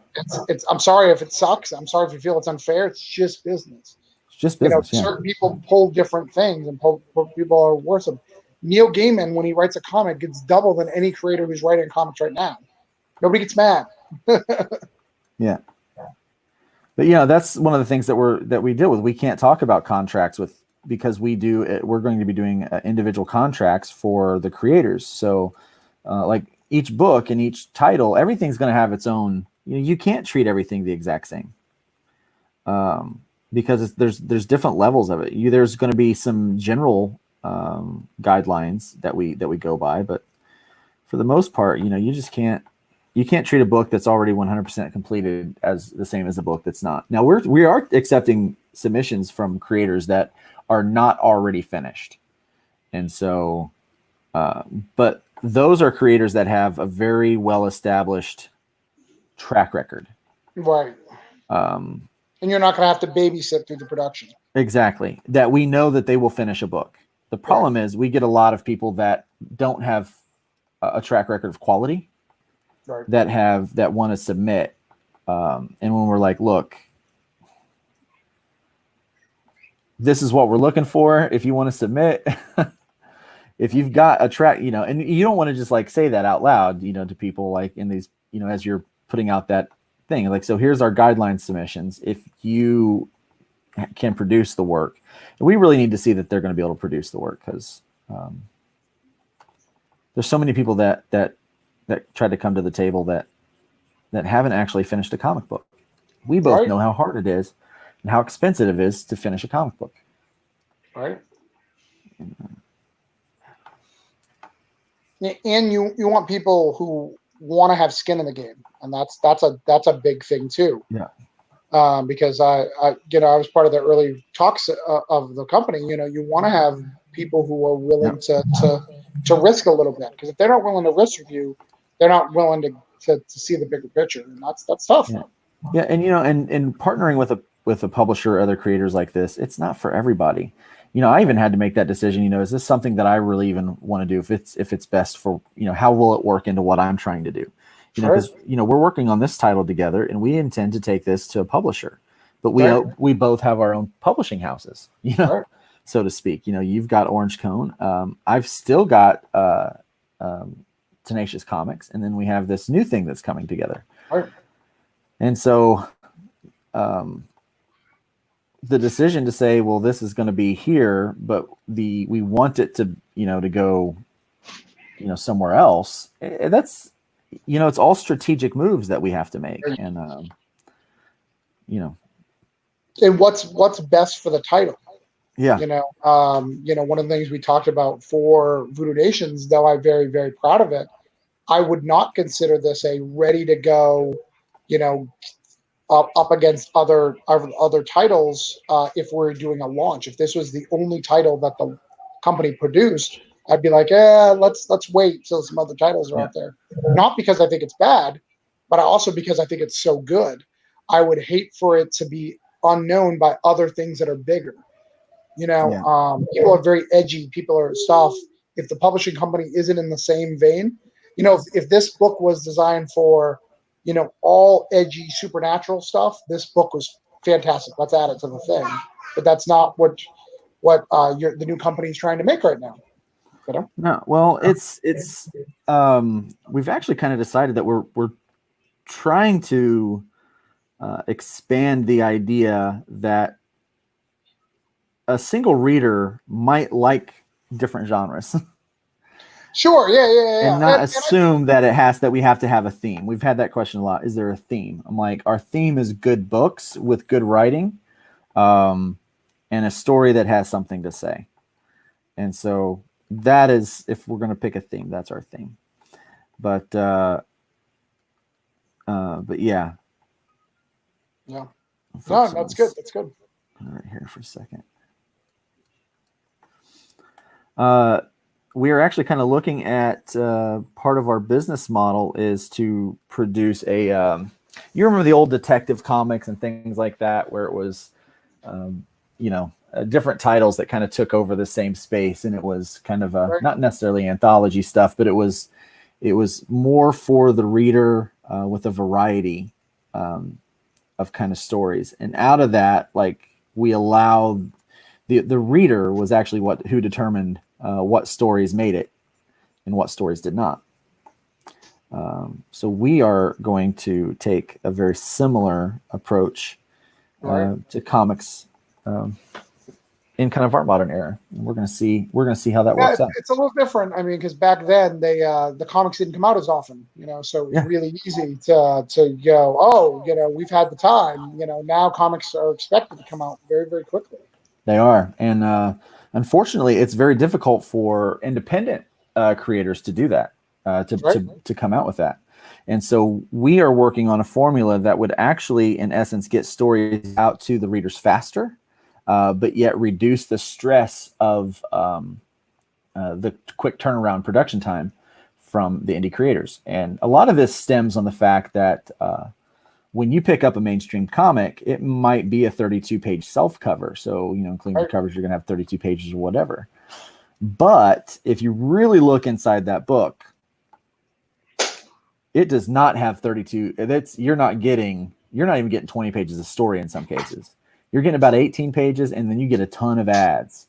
I'm sorry if it sucks. I'm sorry if you feel it's unfair. It's just business. It's just business. Certain people pull different things, and people are worse. Neil Gaiman, when he writes a comic, gets double than any creator who's writing comics right now. Nobody gets mad. Yeah. But that's one of the things that we deal with. We can't talk about contracts because we're going to be doing individual contracts for the creators. So like each book and each title, everything's going to have its own, you can't treat everything the exact same. Because there's different levels of it. There's going to be some general guidelines that we go by, but for the most part, you just can't treat a book that's already 100% completed as the same as a book that's not. Now we are accepting submissions from creators that are not already finished, and so, but those are creators that have a very well established track record, right? And you're not going to have to babysit through the production. Exactly. That we know that they will finish a book. The problem is we get a lot of people that don't have a track record of quality, right, that want to submit. And when we're like, look, this is what we're looking for. If you want to submit, if you've got a track, and you don't want to just like say that out loud, to people like in these, as you're putting out that thing, like, so here's our guideline submissions. If you can produce the work, and we really need to see that they're going to be able to produce the work, because there's so many people that try to come to the table that haven't actually finished a comic book. We both know how hard it is and how expensive it is to finish a comic book. Right. And you want people who want to have skin in the game, and that's a big thing too. Yeah. Because I was part of the early talks of the company. You want to have people who are willing to risk a little bit, because if they're not willing to risk with you, they're not willing to see the bigger picture, and that's tough. Yeah, and and partnering with a publisher or other creators like this, it's not for everybody. I even had to make that decision. Is this something that I really even want to do? If it's best for, how will it work into what I'm trying to do? Because we're working on this title together, and we intend to take this to a publisher, but we both have our own publishing houses, so to speak. You've got Orange Cone. I've still got Tenacious Comics, and then we have this new thing that's coming together. Right. And so the decision to say, well, this is going to be here, but we want it to, to go, somewhere else. That's, it's all strategic moves that we have to make. And, and what's best for the title. Yeah. One of the things we talked about for Voodoo Nations, though I'm very, very proud of it, I would not consider this a ready to go, up against other titles if we're doing a launch. If this was the only title that the company produced, I'd be like, let's wait till some other titles are out there. Not because I think it's bad, but also because I think it's so good. I would hate for it to be unknown by other things that are bigger. People are very edgy. People are stuff. If the publishing company isn't in the same vein, if this book was designed for, all edgy supernatural stuff, this book was fantastic. Let's add it to the thing. But that's not what the new company is trying to make right now. No, well, it's we've actually kind of decided that we're trying to expand the idea that a single reader might like different genres. Sure, yeah. And not assume that we have to have a theme. We've had that question a lot. Is there a theme? I'm like, our theme is good books with good writing, and a story that has something to say. And so that is, if we're going to pick a theme, that's our theme. But yeah. Yeah. No, that's good. That's good. All right, here for a second. We are actually kind of looking at part of our business model is to produce a. You remember the old Detective Comics and things like that, where it was, different titles that kind of took over the same space, and it was kind of not necessarily anthology stuff, but it was more for the reader with a variety of kind of stories. And out of that, like, we allowed the reader was actually who determined what stories made it and what stories did not. So we are going to take a very similar approach to comics in kind of our modern era. And we're going to see how that works out. It's a little different. I mean, because back then the comics didn't come out as often, so it was really easy to go, oh, we've had the time. Now comics are expected to come out very, very quickly. They are, and unfortunately, it's very difficult for independent creators to do that, to come out with that. And so we are working on a formula that would actually, in essence, get stories out to the readers faster, but yet reduce the stress of the quick turnaround production time from the indie creators. And a lot of this stems on the fact that when you pick up a mainstream comic, it might be a 32-page self-cover. So, including the covers, you're going to have 32 pages or whatever. But if you really look inside that book, it does not have 32. You're not even getting 20 pages of story in some cases. You're getting about 18 pages, and then you get a ton of ads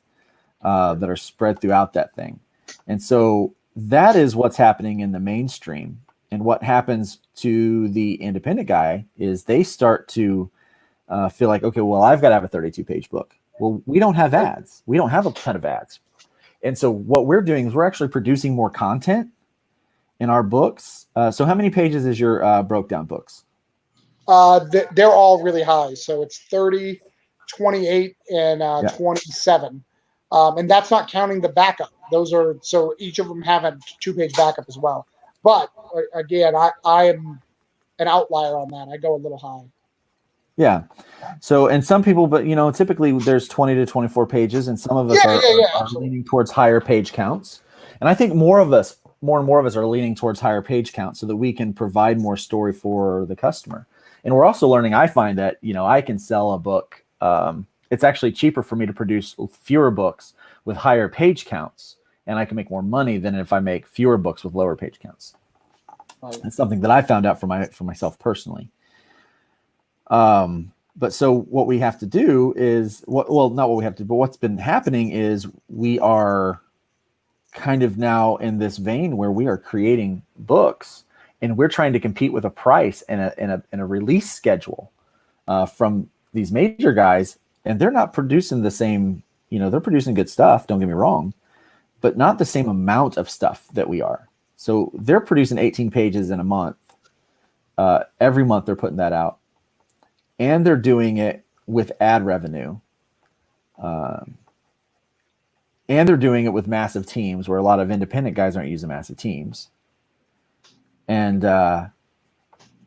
that are spread throughout that thing. And so that is what's happening in the mainstream. And what happens to the independent guy is they start to feel like, okay, well, I've got to have a 32-page book. Well, we don't have ads. We don't have a ton of ads. And so what we're doing is we're actually producing more content in our books. So how many pages is your broke down books? They're all really high. So it's 30, 28, and 27. And that's not counting the backup. So each of them have a 2-page backup as well. But again, I am an outlier on that. I go a little high. Yeah. So, and some people, but typically there's 20 to 24 pages, and some of us are leaning towards higher page counts. And I think more and more of us are leaning towards higher page counts so that we can provide more story for the customer. And we're also learning, I find that, I can sell a book. It's actually cheaper for me to produce fewer books with higher page counts, and I can make more money than if I make fewer books with lower page counts. Right. That's something that I found out for myself personally. But so what we have to do is not what we have to do, but what's been happening is we are kind of now in this vein where we are creating books and we're trying to compete with a price and a release schedule from these major guys, and they're not producing the same, they're producing good stuff, don't get me wrong, but not the same amount of stuff that we are. So they're producing 18 pages in a month. Every month they're putting that out. And they're doing it with ad revenue. And they're doing it with massive teams where a lot of independent guys aren't using massive teams. And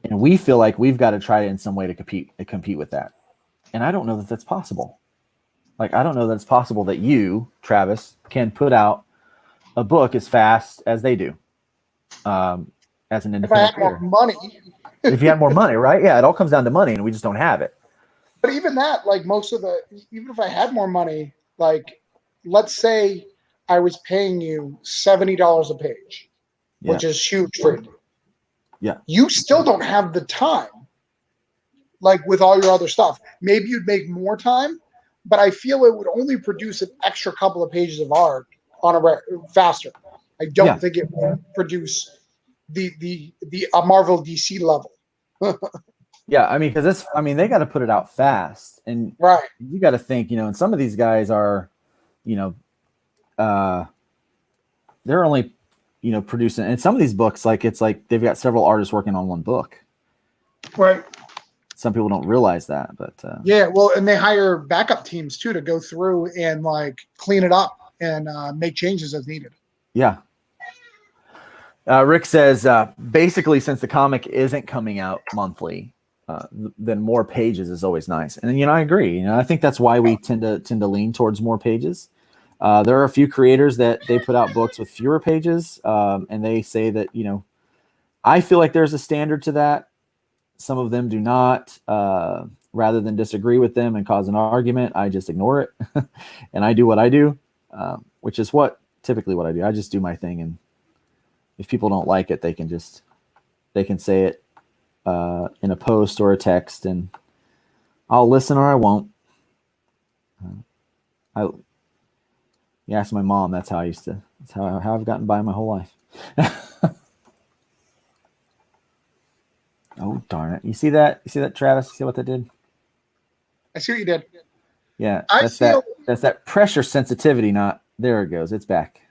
we feel like we've got to try in some way to compete with that. And I don't know that that's possible. Like, I don't know that it's possible that you, Travis, can put out a book as fast as they do. As an independent if I had more money. If you had more money, right? Yeah, it all comes down to money, and we just don't have it. But even that, even if I had more money, let's say I was paying you $70 a page, which is huge for you. Yeah. You still don't have the time, with all your other stuff. Maybe you'd make more time, but I feel it would only produce an extra couple of pages of art faster. I don't think it would produce the Marvel DC level. Yeah, I mean, because they got to put it out fast, and right. You got to think, and some of these guys are, they're only, producing, and some of these books, it's like they've got several artists working on one book. Right. Some people don't realize that, but yeah, well, and they hire backup teams too to go through and clean it up and make changes as needed. Yeah. Rick says, basically, since the comic isn't coming out monthly, then more pages is always nice. And, I agree. I think that's why we tend to lean towards more pages. There are a few creators that they put out books with fewer pages, and they say that, I feel like there's a standard to that. Some of them do not. Rather than disagree with them and cause an argument, I just ignore it. And I do what I do, which is typically what I do. I just do my thing, and if people don't like it, they can say it in a post or a text, and I'll listen or I won't. You ask my mom. That's how I used to. That's how I've gotten by my whole life. Oh darn it! You see that? You see that, Travis? You see what that did? I see what you did. Yeah, I feel that's that pressure sensitivity. Not there. It goes. It's back.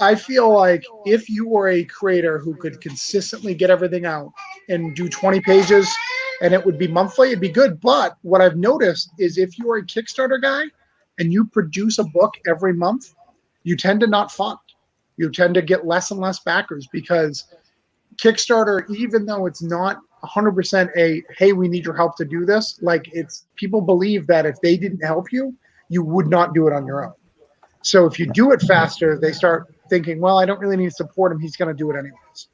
I feel like if you were a creator who could consistently get everything out and do 20 pages and it would be monthly, it'd be good. But what I've noticed is if you're a Kickstarter guy and you produce a book every month, you tend to not fund. You tend to get less and less backers because Kickstarter, even though it's not 100% a, hey, we need your help to do this, like it's people believe that if they didn't help you, you would not do it on your own. So if you do it faster, they start thinking, well, I don't really need to support him. He's going to do it anyways.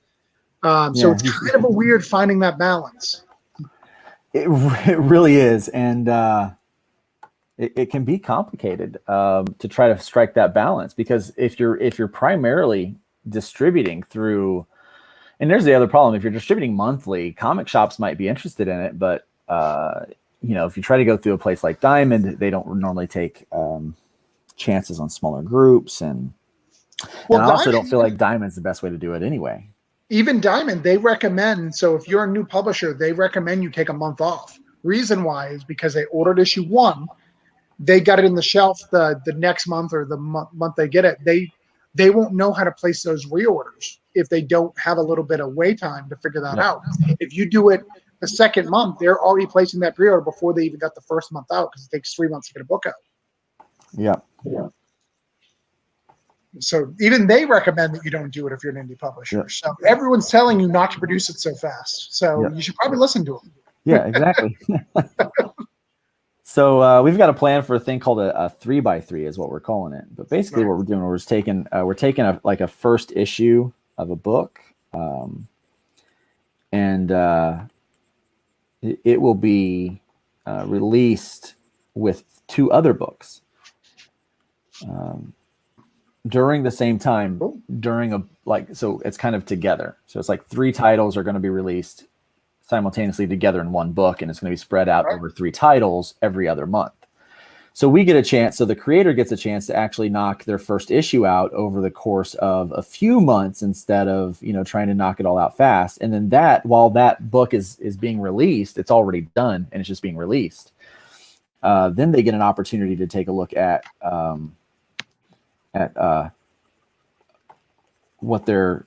So it's kind of a weird finding that balance. It really is. And it can be complicated to try to strike that balance, because if you're primarily distributing through, and there's the other problem, if you're distributing monthly, comic shops might be interested in it, but if you try to go through a place like Diamond, they don't normally take chances on smaller groups, and I also don't feel like Diamond's the best way to do it anyway. Even Diamond, they recommend, so if you're a new publisher, they recommend you take a month off. Reason why is because they ordered issue 1, they got it in the shelf the next month or the month they get it. They won't know how to place those reorders if they don't have a little bit of wait time to figure that out. If you do it the second month, they're already placing that pre-order before they even got the first month out, because it takes 3 months to get a book out. Yeah. So even they recommend that you don't do it if you're an indie publisher. Yeah. So everyone's telling you not to produce it so fast. So you should probably listen to them. Yeah, exactly. So we've got a plan for a thing called a 3x3 is what we're calling it. But basically what we're doing, we're taking a first issue of a book, and it will be released with 2 other books during the same time, so it's kind of together. So it's like 3 titles are going to be released simultaneously together in one book, and it's going to be spread out over 3 titles every other month. So we get a chance, so the creator gets a chance to actually knock their first issue out over the course of a few months instead of, trying to knock it all out fast. And then while that book is being released, it's already done and it's just being released. Then they get an opportunity to take a look at what their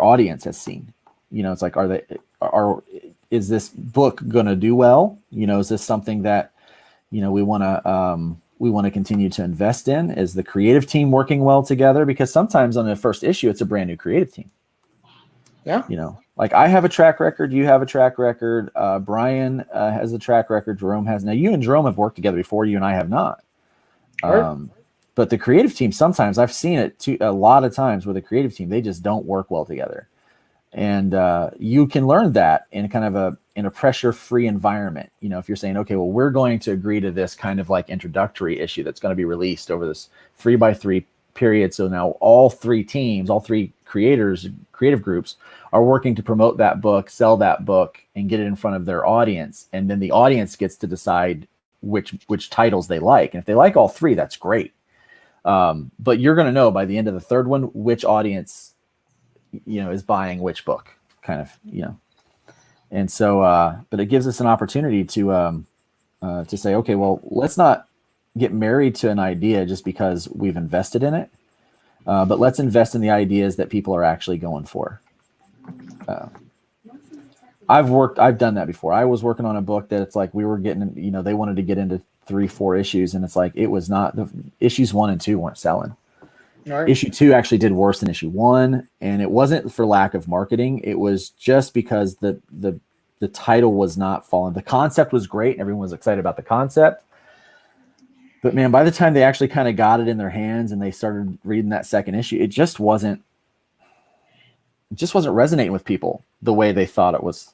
audience has seen. It's like, is this book going to do well? Is this something that, we want to continue to invest in? Is the creative team working well together? Because sometimes on the first issue, it's a brand new creative team. Yeah. Like I have a track record, you have a track record, Brian has a track record, Jerome has. Now you and Jerome have worked together before, you and I have not. But the creative team, sometimes I've seen it a lot of times where the creative team, they just don't work well together. And you can learn that in kind of in a pressure-free environment. If you're saying, okay, well, we're going to agree to this kind of like introductory issue that's going to be released over this 3x3 period. So now all 3 teams, all 3 creative groups are working to promote that book, sell that book, and get it in front of their audience. And then the audience gets to decide which titles they like. And if they like all 3, that's great. But you're going to know by the end of the 3rd one which audience is buying which book, kind of, and so but it gives us an opportunity to say, okay, well, let's not get married to an idea just because we've invested in it, but let's invest in the ideas that people are actually going for. I've done that before. I was working on a book that it's like we were getting, they wanted to get into 3-4 issues, and it's like it was not, the issues 1 and 2 weren't selling. Right. Issue 2 actually did worse than issue 1, and it wasn't for lack of marketing. It was just because the title was not falling. The concept was great, and everyone was excited about the concept. But man, by the time they actually kind of got it in their hands and they started reading that 2nd issue, it just wasn't resonating with people the way they thought it was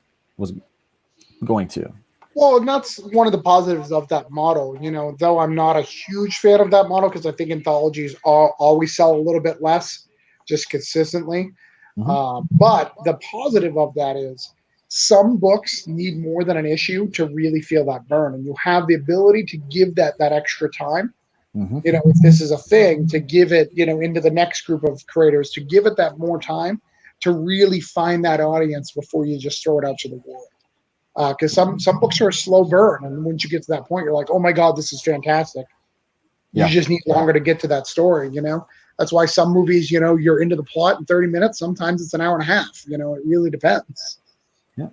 going to. Well, and that's one of the positives of that model, though I'm not a huge fan of that model because I think anthologies always sell a little bit less just consistently. Mm-hmm. But the positive of that is some books need more than an issue to really feel that burn. And you have the ability to give that extra time Mhm. You know, if this is a thing, to give it, you know, into the next group of creators, to give it that more time to really find that audience before you just throw it out to the world. Because some books are a slow burn, and once you get to that point, you're like, oh my god, this is fantastic. You Yeah. just need longer to get to that story. You know, that's why some movies, you know, you're into the plot in 30 minutes. Sometimes it's an hour and a half. You know, it really depends. Yeah.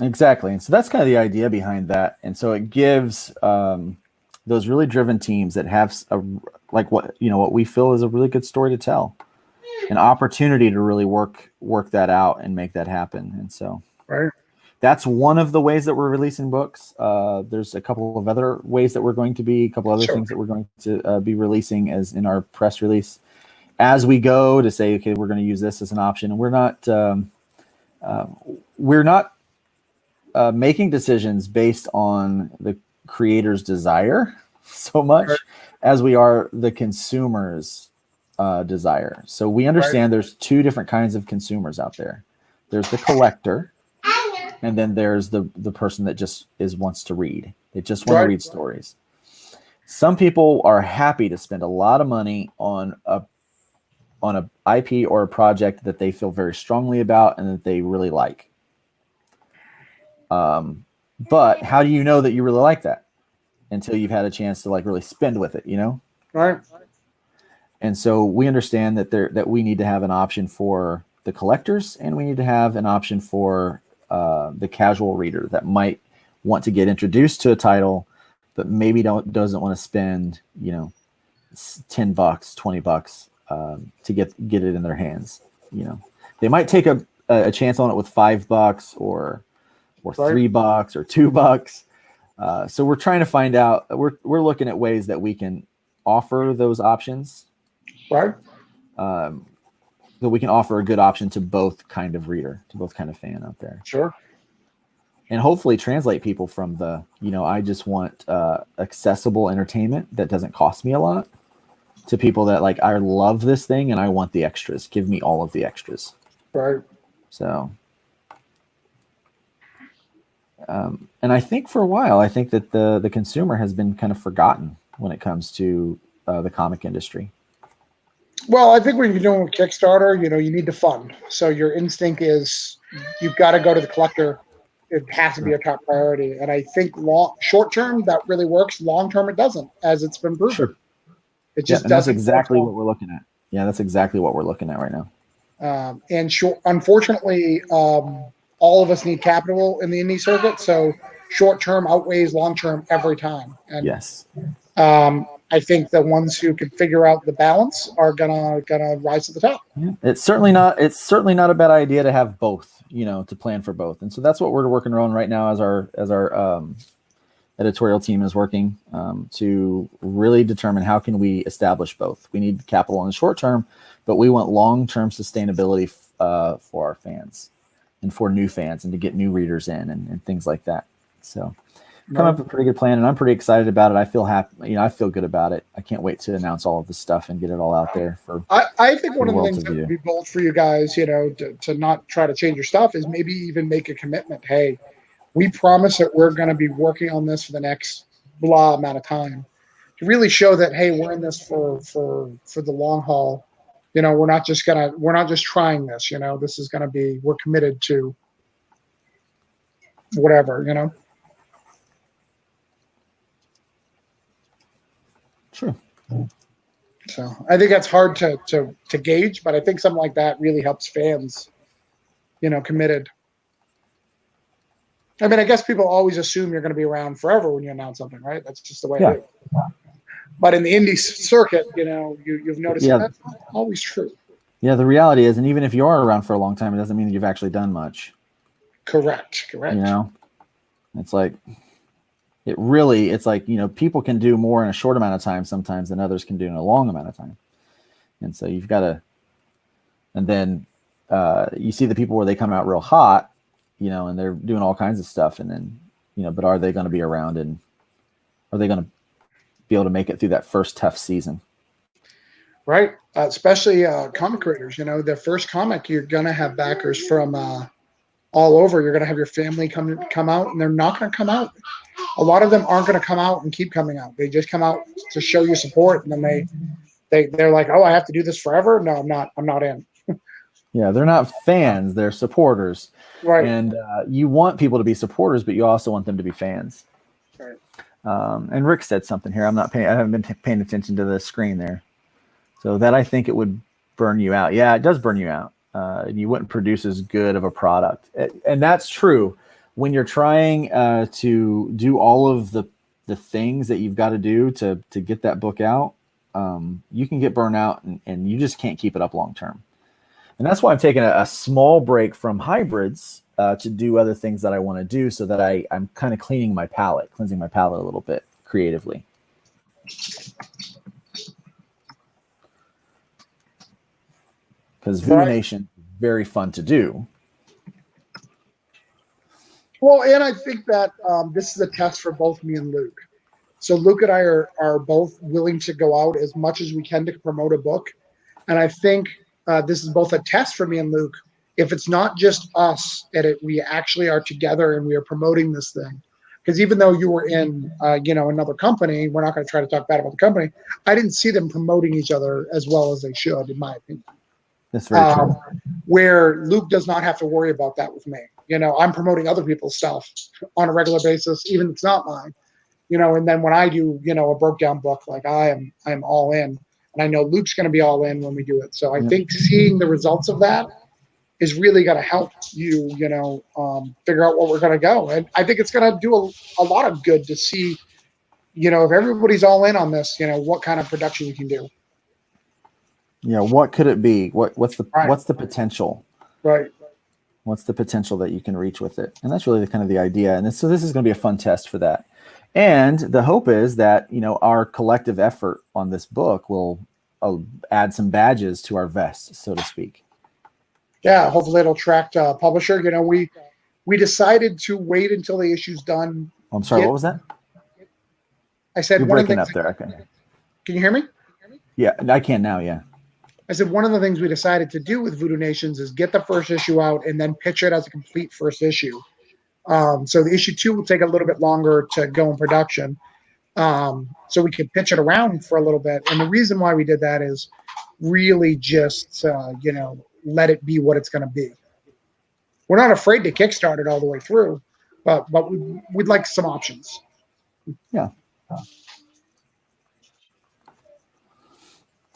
Exactly. And so that's kind of the idea behind that. And so it gives those really driven teams that have like what we feel is a really good story to tell, an opportunity to really work that out and make that happen. And so Right. that's one of the ways that we're releasing books. There's a couple of other ways that we're going to be, a couple other Sure. things that we're going to be releasing as in our press release as we go, to say, okay, we're going to use this as an option. And we're not making decisions based on the creator's desire so much Right. as we are the consumer's desire. So we understand there's two different kinds of consumers out there. There's the collector, and then there's the person that just wants to read. They just want to read stories. Some people are happy to spend a lot of money on a IP or a project that they feel very strongly about and that they really like. But how do you know that you really like that until you've had a chance to like really spend with it, you know? Right. And so we understand that we need to have an option for the collectors, and we need to have an option for the casual reader that might want to get introduced to a title, but maybe doesn't want to spend, $10, $20 to get it in their hands. You know, they might take a chance on it with $5 or $3 or $2. So we're trying to find out. We're looking at ways that we can offer those options. Right. That we can offer a good option to both kind of reader, to both kind of fan out there. Sure. And hopefully translate people from the, I just want accessible entertainment that doesn't cost me a lot, to people that like, I love this thing and I want the extras. Give me all of the extras. Right. So, and I think for a while, I think that the consumer has been kind of forgotten when it comes to the comic industry. Well, I think when you're doing Kickstarter, you need to fund. So your instinct is you've got to go to the collector. It has to be a top priority. And I think short term, that really works. Long term, it doesn't, as it's been proven. Sure. It just doesn't. That's exactly what we're looking at. Yeah, that's exactly what we're looking at right now. Unfortunately, all of us need capital in the indie circuit. So short term outweighs long term every time. And yes. I think the ones who can figure out the balance are gonna rise to the top. Yeah. It's certainly not a bad idea to have both, to plan for both. And so that's what we're working on right now as our editorial team is working to really determine how can we establish both. We need capital in the short term, but we want long-term sustainability for our fans and for new fans, and to get new readers in and things like that. So come up with a pretty good plan, and I'm pretty excited about it. I feel happy. I feel good about it. I can't wait to announce all of this stuff and get it all out there for. I think one of the things that would be bold for you guys, to not try to change your stuff, is maybe even make a commitment. Hey, we promise that we're going to be working on this for the next blah amount of time, to really show that, hey, we're in this for the long haul. We're not just trying this. This is going to be, we're committed to whatever. Sure. So I think that's hard to gauge, but I think something like that really helps fans, committed. I mean, I guess people always assume you're going to be around forever when you announce something, right? That's just the way it is. But in the indie circuit, you've noticed that's not always true. Yeah, the reality is, and even if you are around for a long time, it doesn't mean that you've actually done much. Correct. It's like, it's like, people can do more in a short amount of time sometimes than others can do in a long amount of time. And so you've got to, and then you see the people where they come out real hot, and they're doing all kinds of stuff. And then, but are they going to be around, and are they going to be able to make it through that first tough season? Right. Especially comic creators, their first comic, you're going to have backers from all over. You're going to have your family come out, and they're not going to come out a lot of them aren't going to come out and keep coming out. They just come out to show you support, and then they're like, oh, I have to do this forever. No, I'm not in. Yeah, they're not fans; they're supporters. Right. And you want people to be supporters, but you also want them to be fans. Right. And Rick said something here. I haven't been paying attention to the screen there. So that I think it would burn you out. Yeah, it does burn you out. And you wouldn't produce as good of a product. And that's true. When you're trying to do all of the things that you've got to do to get that book out, you can get burned out and you just can't keep it up long term. And that's why I'm taking a small break from hybrids to do other things that I want to do, so that I'm kind of cleansing my palate a little bit creatively. Because Voodoo Nation is very fun to do. Well, and I think that this is a test for both me and Luke. So Luke and I are both willing to go out as much as we can to promote a book. And I think this is both a test for me and Luke. If it's not just us, and we actually are together and we are promoting this thing. Because even though you were in, another company, we're not going to try to talk bad about the company. I didn't see them promoting each other as well as they should, in my opinion. That's very true. Where Luke does not have to worry about that with me. I'm promoting other people's stuff on a regular basis, even if it's not mine. And then when I do, a broke down book, like I'm all in, and I know Luke's going to be all in when we do it. So I think seeing the results of that is really going to help you, figure out where we're going to go. And I think it's going to do a lot of good to see, if everybody's all in on this, what kind of production you can do. Yeah, what could it be? What's the potential? Right. What's the potential that you can reach with it? And that's really the idea. And so this is going to be a fun test for that. And the hope is that, our collective effort on this book will add some badges to our vests, so to speak. Yeah, hopefully it'll attract a publisher. We decided to wait until the issue's done. I'm sorry, what was that? I said you're breaking up there. Can you hear me? Yeah, I can now, yeah. I said one of the things we decided to do with Voodoo Nations is get the first issue out and then pitch it as a complete first issue. So the issue 2 will take a little bit longer to go in production. So we can pitch it around for a little bit. And the reason why we did that is really just, let it be what it's going to be. We're not afraid to kickstart it all the way through, but we'd like some options. Yeah.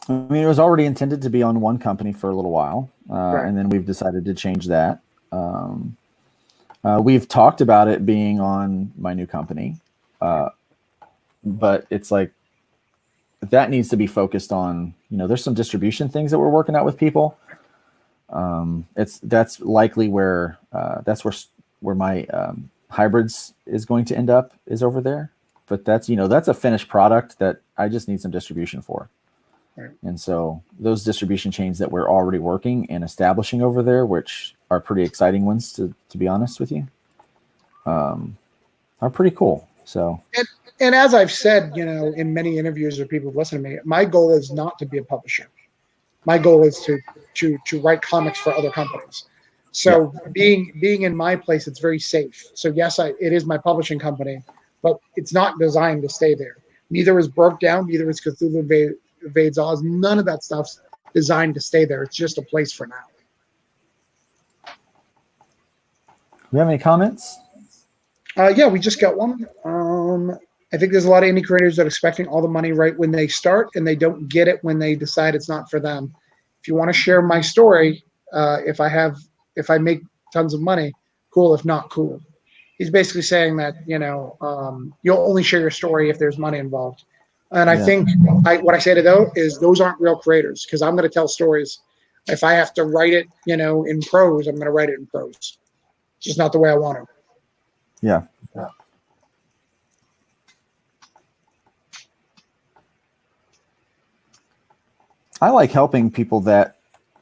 I mean, it was already intended to be on one company for a little while, right. And then we've decided to change that. We've talked about it being on my new company, but it's like that needs to be focused on, there's some distribution things that we're working out with people. That's likely where my hybrids is going to end up, is over there. But that's a finished product that I just need some distribution for. Right. And so those distribution chains that we're already working and establishing over there, which are pretty exciting ones to be honest with you, are pretty cool. So and as I've said, in many interviews or people who listen to me, my goal is not to be a publisher. My goal is to write comics for other companies. So being in my place, it's very safe. So yes, it is my publishing company, but it's not designed to stay there. Neither is Broke Down, neither is Cthulhu Invades Oz. None of that stuff's designed to stay there. It's just a place for now. Do you have any comments? Yeah, we just got one. I think there's a lot of indie creators that are expecting all the money right when they start, and they don't get it when they decide it's not for them. If you want to share my story, if I make tons of money, cool. If not, cool. He's basically saying that, you'll only share your story if there's money involved. And I think what I say to those is those aren't real creators, because I'm going to tell stories. If I have to write it, in prose, I'm going to write it in prose. It's just not the way I want to. Yeah. I like helping people that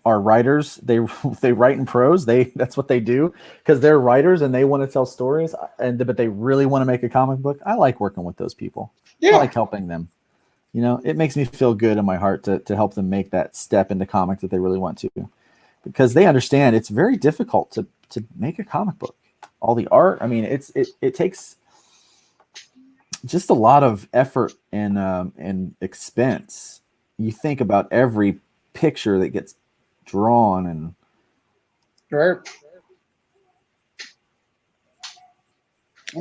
are writers. They write in prose. That's what they do, because they're writers and they want to tell stories, but they really want to make a comic book. I like working with those people. Yeah. I like helping them. It makes me feel good in my heart to help them make that step into comics that they really want to, because they understand it's very difficult to make a comic book. All the art, I mean, it takes just a lot of effort and expense. You think about every picture that gets drawn and Right.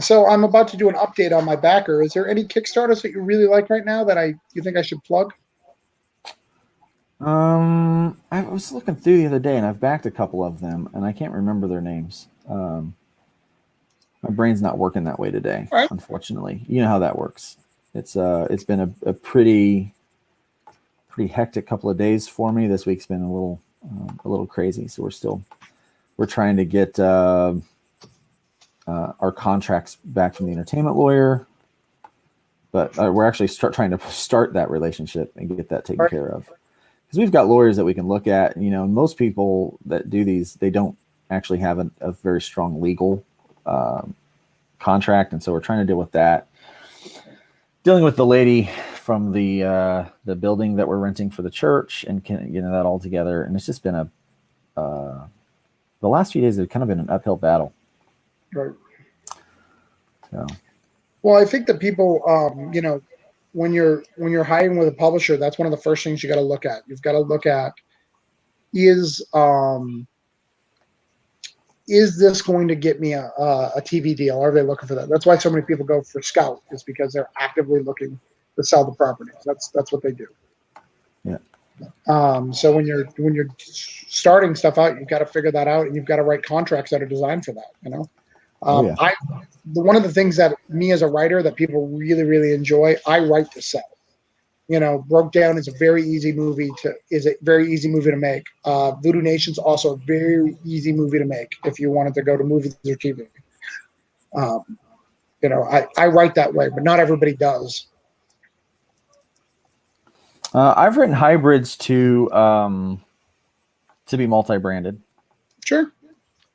So I'm about to do an update on my backer. Is there any Kickstarters that you really like right now that you think I should plug? I was looking through the other day and I've backed a couple of them and I can't remember their names. My brain's not working that way today, Right. unfortunately. You know how that works. It's been a pretty hectic couple of days for me. This week's been a little crazy, so we're trying to get our contracts back from the entertainment lawyer, but we're actually trying to start that relationship and get that taken care of, because we've got lawyers that we can look at. You know, most people that do these, they don't actually have a very strong legal contract, and so we're trying to deal with that. Dealing with the lady from the building that we're renting for the church and getting that all together, and it's just been the last few days have kind of been an uphill battle. Right. So. Well, I think that people, when you're hiring with a publisher, that's one of the first things you got to look at. You've got to look at is this going to get me a TV deal? Are they looking for that? That's why so many people go for Scout, is because they're actively looking to sell the properties. That's what they do. Yeah. So when you're starting stuff out, you've got to figure that out, and you've got to write contracts that are designed for that. You know, one of the things that me as a writer that people really, really enjoy, I write to sell. You know, Broke Down is a very easy movie to make. Voodoo Nation's also a very easy movie to make if you wanted to go to movies or TV. I write that way, but not everybody does. I've written hybrids to be multi-branded. Sure.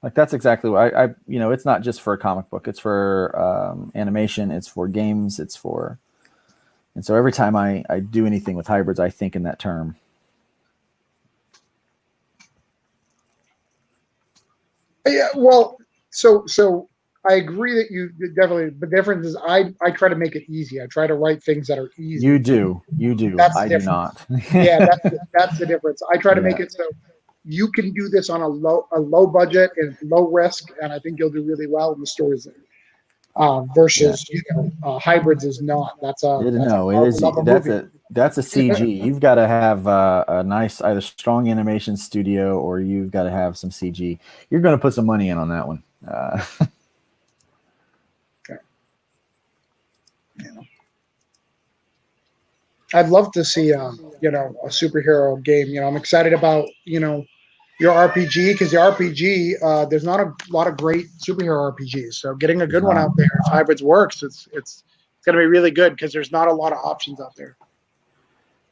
Like that's exactly what I it's not just for a comic book. It's for animation. It's for games. And so every time I do anything with hybrids, I think in that term. Yeah, well, so I agree that you definitely. The difference is I try to make it easy. I try to write things that are easy. You do. That's I do not. Yeah, that's the difference. I try to make it so you can do this on a low budget and low risk, and I think you'll do really well in the stories there. Versus hybrids is not. That's a CG. You've got to have a nice either strong animation studio or you've got to have some CG. You're going to put some money in on that one. Okay. Yeah. I'd love to see a superhero game. I'm excited about your RPG, because the RPG, there's not a lot of great superhero RPGs. So getting a good one out there, if hybrids works, it's going to be really good, because there's not a lot of options out there.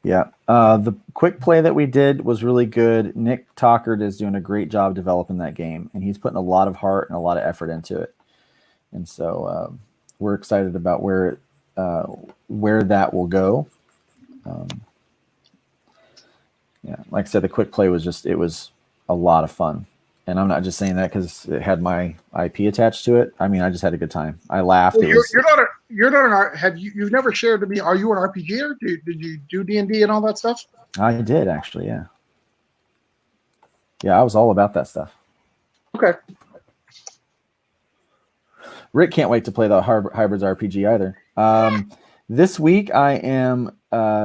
Yeah. The quick play that we did was really good. Nick Tockard is doing a great job developing that game, and he's putting a lot of heart and a lot of effort into it. And so we're excited about where that will go. Like I said, the quick play was a lot of fun, and I'm not just saying that because it had my IP attached to it. I mean, I just had a good time. I laughed. Well, you're not an art. You've never shared to me? Are you an RPGer? Did you do D&D and all that stuff? I did actually. Yeah. Yeah, I was all about that stuff. Okay. Rick can't wait to play the Hybrids RPG either. This week I am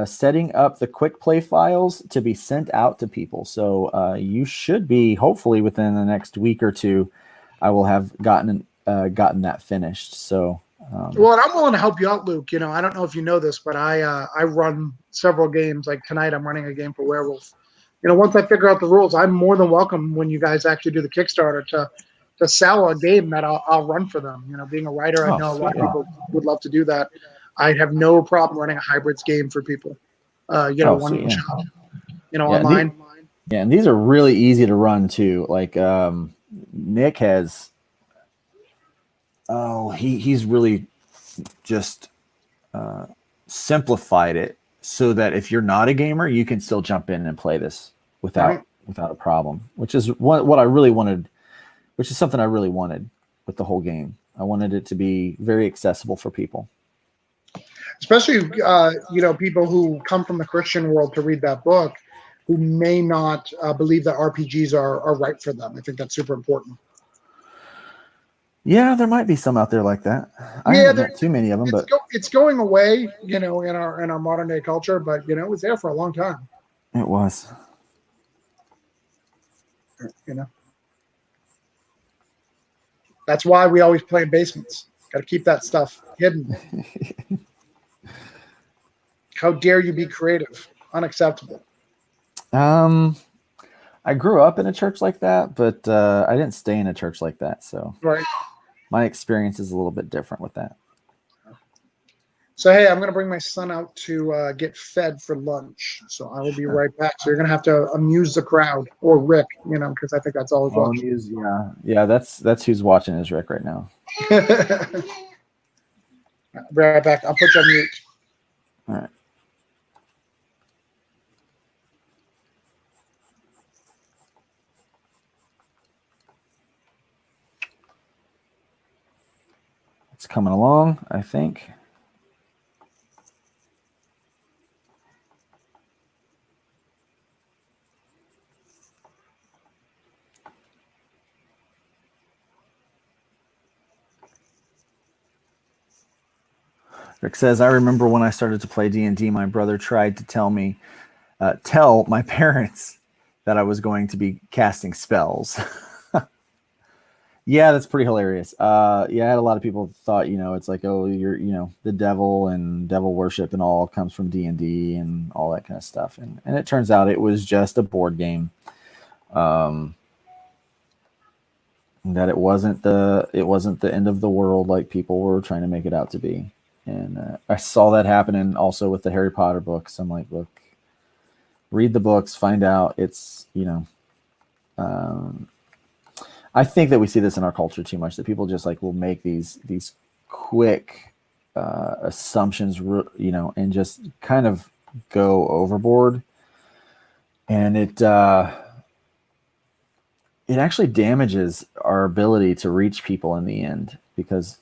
setting up the quick play files to be sent out to people. So you should be, hopefully within the next week or two, I will have gotten that finished. So well, and I'm willing to help you out, Luke. I don't know if you know this, but I run several games. Like tonight, I'm running a game for Werewolf. Once I figure out the rules, I'm more than welcome when you guys actually do the Kickstarter to sell a game that I'll run for them. Being a writer, I know a lot of people would love to do that. I have no problem running a hybrids game for people. Online. And these are really easy to run too. Like Nick has, he's really just simplified it so that if you're not a gamer, you can still jump in and play this without a problem. Which is what I really wanted. Which is something I really wanted with the whole game. I wanted it to be very accessible for people. especially people who come from the Christian world to read that book, who may not believe that RPGs are right for them. I think that's super important. Yeah, there might be some out there like that. I haven't met too many of them, but it's going away, in our modern day culture. But it was there for a long time. It was. That's why we always play in basements. Got to keep that stuff hidden. How dare you be creative? Unacceptable. I grew up in a church like that, but I didn't stay in a church like that. So right. My experience is a little bit different with that. So, hey, I'm going to bring my son out to get fed for lunch. So I will be right back. So you're going to have to amuse the crowd, or Rick, because I think that's all he's watching. Yeah, that's who's watching is Rick right now. Right back. I'll put you on mute. All right. It's coming along, I think. Rick says, I remember when I started to play D&D, my brother tried to tell my parents that I was going to be casting spells. Yeah, that's pretty hilarious. I had a lot of people thought, it's like, oh, you're, the devil and devil worship and all comes from D&D and all that kind of stuff. And it turns out it was just a board game. That it wasn't the end of the world like people were trying to make it out to be. And I saw that happening also with the Harry Potter books. I'm like, look, read the books, find out. It's, I think that we see this in our culture too much, that people just like will make these quick assumptions, and just kind of go overboard. And it actually damages our ability to reach people in the end because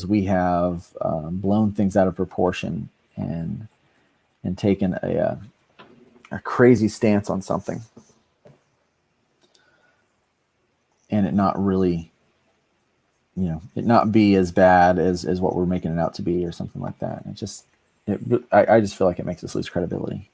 we have blown things out of proportion and taken a crazy stance on something, and it not really, it not be as bad as what we're making it out to be or something like that. I just feel like it makes us lose credibility.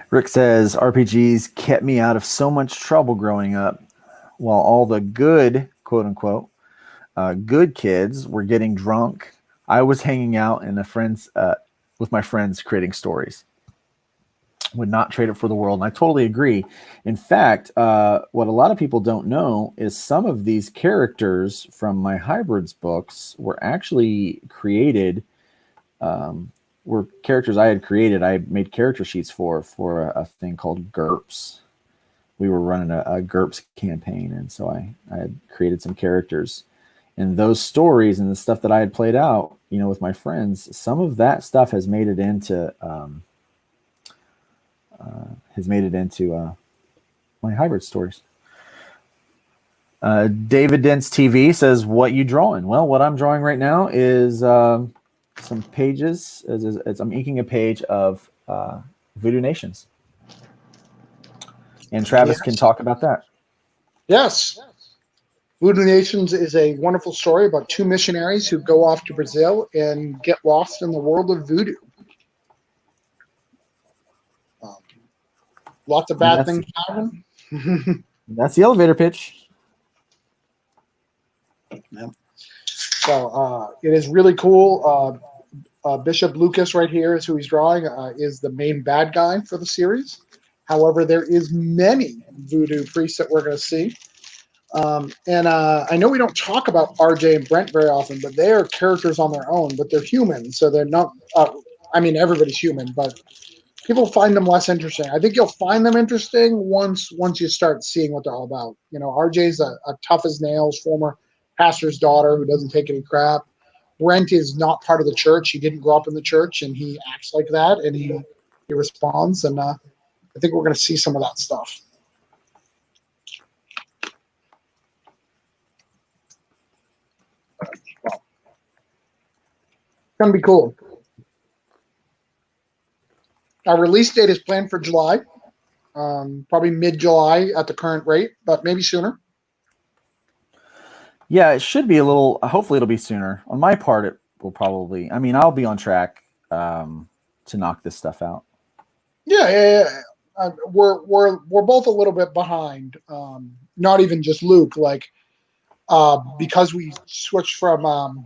Rick says, RPGs kept me out of so much trouble growing up, while all the good, quote unquote, good kids were getting drunk. I was hanging out with my friends creating stories. Would not trade it for the world. And I totally agree. In fact, what a lot of people don't know is some of these characters from my Hybrids books were actually created, were characters I had created. I made character sheets for a thing called GURPS. We were running a GURPS campaign, and so I had created some characters. And those stories and the stuff that I had played out, with my friends, some of that stuff has made it into my hybrid stories. David Dents TV says, "What you drawing?" Well, what I'm drawing right now is some pages. As I'm inking a page of Voodoo Nations, and Travis can talk about that. Yes. Voodoo Nations is a wonderful story about two missionaries who go off to Brazil and get lost in the world of voodoo. Lots of bad things happen. That's the elevator pitch. Yeah. So it is really cool. Bishop Lucas right here is who he's drawing, is the main bad guy for the series. However, there is many voodoo priests that we're going to see. And I know we don't talk about RJ and Brent very often, but they are characters on their own, but they're human. So they're not, everybody's human, but people find them less interesting. I think you'll find them interesting once you start seeing what they're all about. RJ's a tough as nails former pastor's daughter who doesn't take any crap. Brent is not part of the church. He didn't grow up in the church, and he acts like that, and he responds. And I think we're going to see some of that stuff. It's going to be cool. Our release date is planned for July, probably mid-July at the current rate, but maybe sooner. Yeah, it should be a little. Hopefully, it'll be sooner. On my part, it will probably. I mean, I'll be on track to knock this stuff out. Yeah. We're both a little bit behind. Not even just Luke. Because we switched from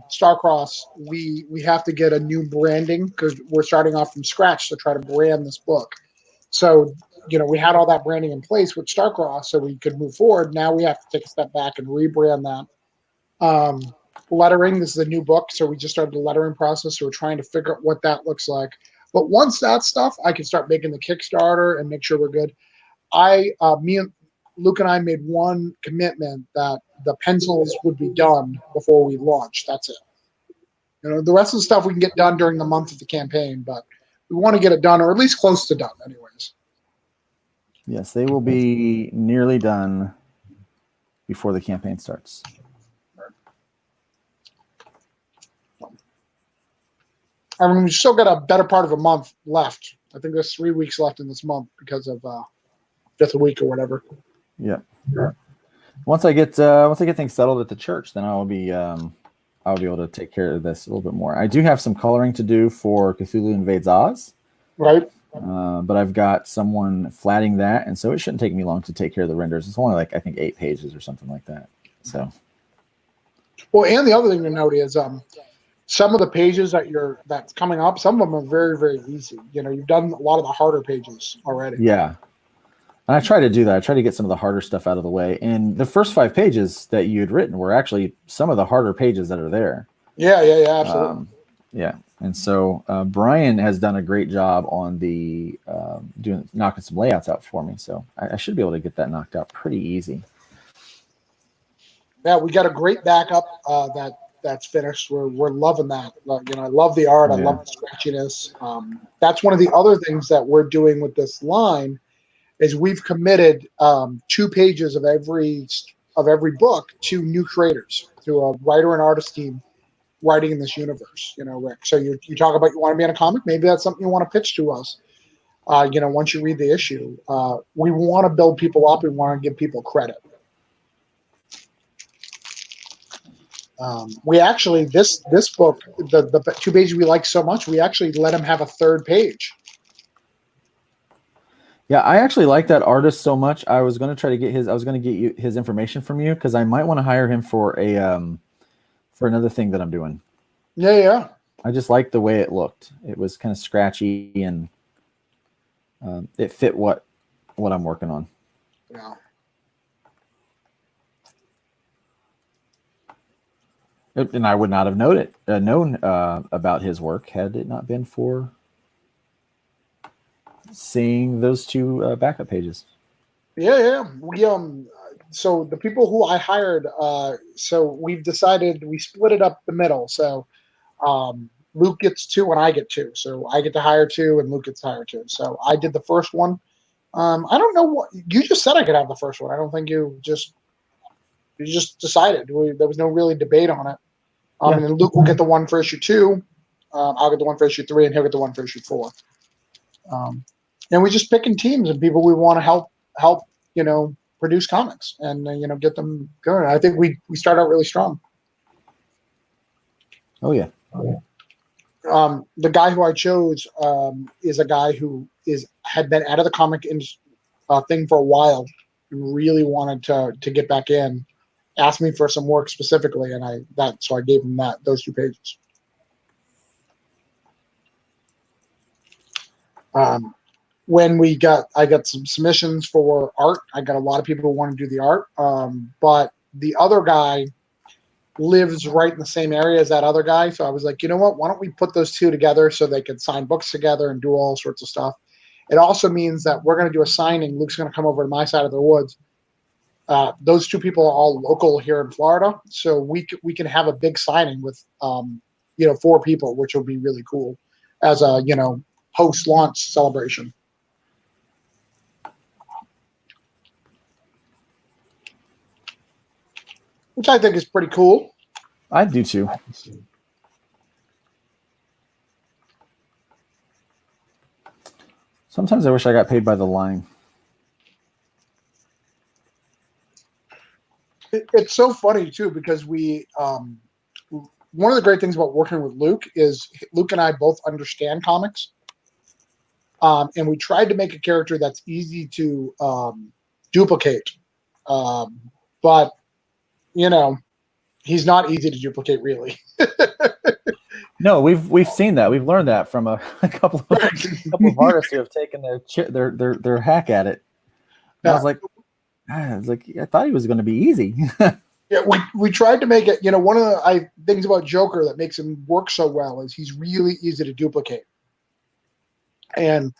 Starcross, we have to get a new branding because we're starting off from scratch to try to brand this book. So, we had all that branding in place with Starcross so we could move forward. Now we have to take a step back and rebrand that. Lettering, this is a new book, so we just started the lettering process. So we're trying to figure out what that looks like. But once that stuff, I can start making the Kickstarter and make sure we're good. Me and Luke and I made one commitment that the pencils would be done before we launch. That's it. The rest of the stuff we can get done during the month of the campaign, but we want to get it done, or at least close to done anyways. Yes, they will be nearly done before the campaign starts. I mean, we've still got a better part of a month left. I think there's 3 weeks left in this month because of fifth week or whatever. Yeah. Once I get things settled at the church, then I'll be able to take care of this a little bit more. I do have some coloring to do for Cthulhu Invades Oz. Right. But I've got someone flatting that, and so it shouldn't take me long to take care of the renders. It's only I think 8 pages or something like that. So. Well, and the other thing to note is some of the pages that's coming up, some of them are very, very easy. You've done a lot of the harder pages already. Yeah. And I try to do that. I try to get some of the harder stuff out of the way. And the first 5 pages that you had written were actually some of the harder pages that are there. Yeah, absolutely. Yeah. And so Brian has done a great job on the knocking some layouts out for me. So I should be able to get that knocked out pretty easy. Yeah, we got a great backup that's finished. We're loving that. I love the art. I love the scratchiness. That's one of the other things that we're doing with this line is we've committed 2 pages of every book to new creators, to a writer and artist team writing in this universe. Rick. So you talk about you want to be in a comic. Maybe that's something you want to pitch to us. Once you read the issue, we want to build people up. We want to give people credit. We actually this book, the 2 pages we like so much, we actually let him have a 3rd page. Yeah, I actually like that artist so much. I was going to try to get his information from you because I might want to hire him for another thing that I'm doing. Yeah. I just liked the way it looked. It was kind of scratchy and it fit what I'm working on. Yeah. And I would not have known about his work had it not been for seeing those 2 backup pages. Yeah. We so the people who I hired, so we've decided we split it up the middle. So Luke gets 2 and I get 2. So I get to hire 2 and Luke gets to hire 2. So I did the first one. I don't know what you just said. I could have the first one. I don't think you just decided. There was no really debate on it. And then Luke will get the one for issue 2. I'll get the one for issue 3, and he'll get the one for issue 4. And we're just picking teams and people we want to help produce comics and get them going. I think we start out really strong. Oh yeah. The guy who I chose is a guy who had been out of the comic thing for a while and really wanted to get back in. Asked me for some work specifically, and so I gave him those 2 pages. When I got some submissions for art. I got a lot of people who want to do the art, but the other guy lives right in the same area as that other guy. So I was like, you know what? Why don't we put those 2 together so they could sign books together and do all sorts of stuff? It also means that we're going to do a signing. Luke's going to come over to my side of the woods. Those two people are all local here in Florida, so we can have a big signing with 4 people, which will be really cool as a post launch celebration. Which I think is pretty cool. I do too. Sometimes I wish I got paid by the line. It's so funny too, because we one of the great things about working with Luke is Luke and I both understand comics, and we tried to make a character that's easy to duplicate, but he's not easy to duplicate, really. No, we've seen that. We've learned that from a couple of artists who have taken their hack at it. And I was like, I thought he was going to be easy. Yeah, we tried to make it. One of the things about Joker that makes him work so well is he's really easy to duplicate, and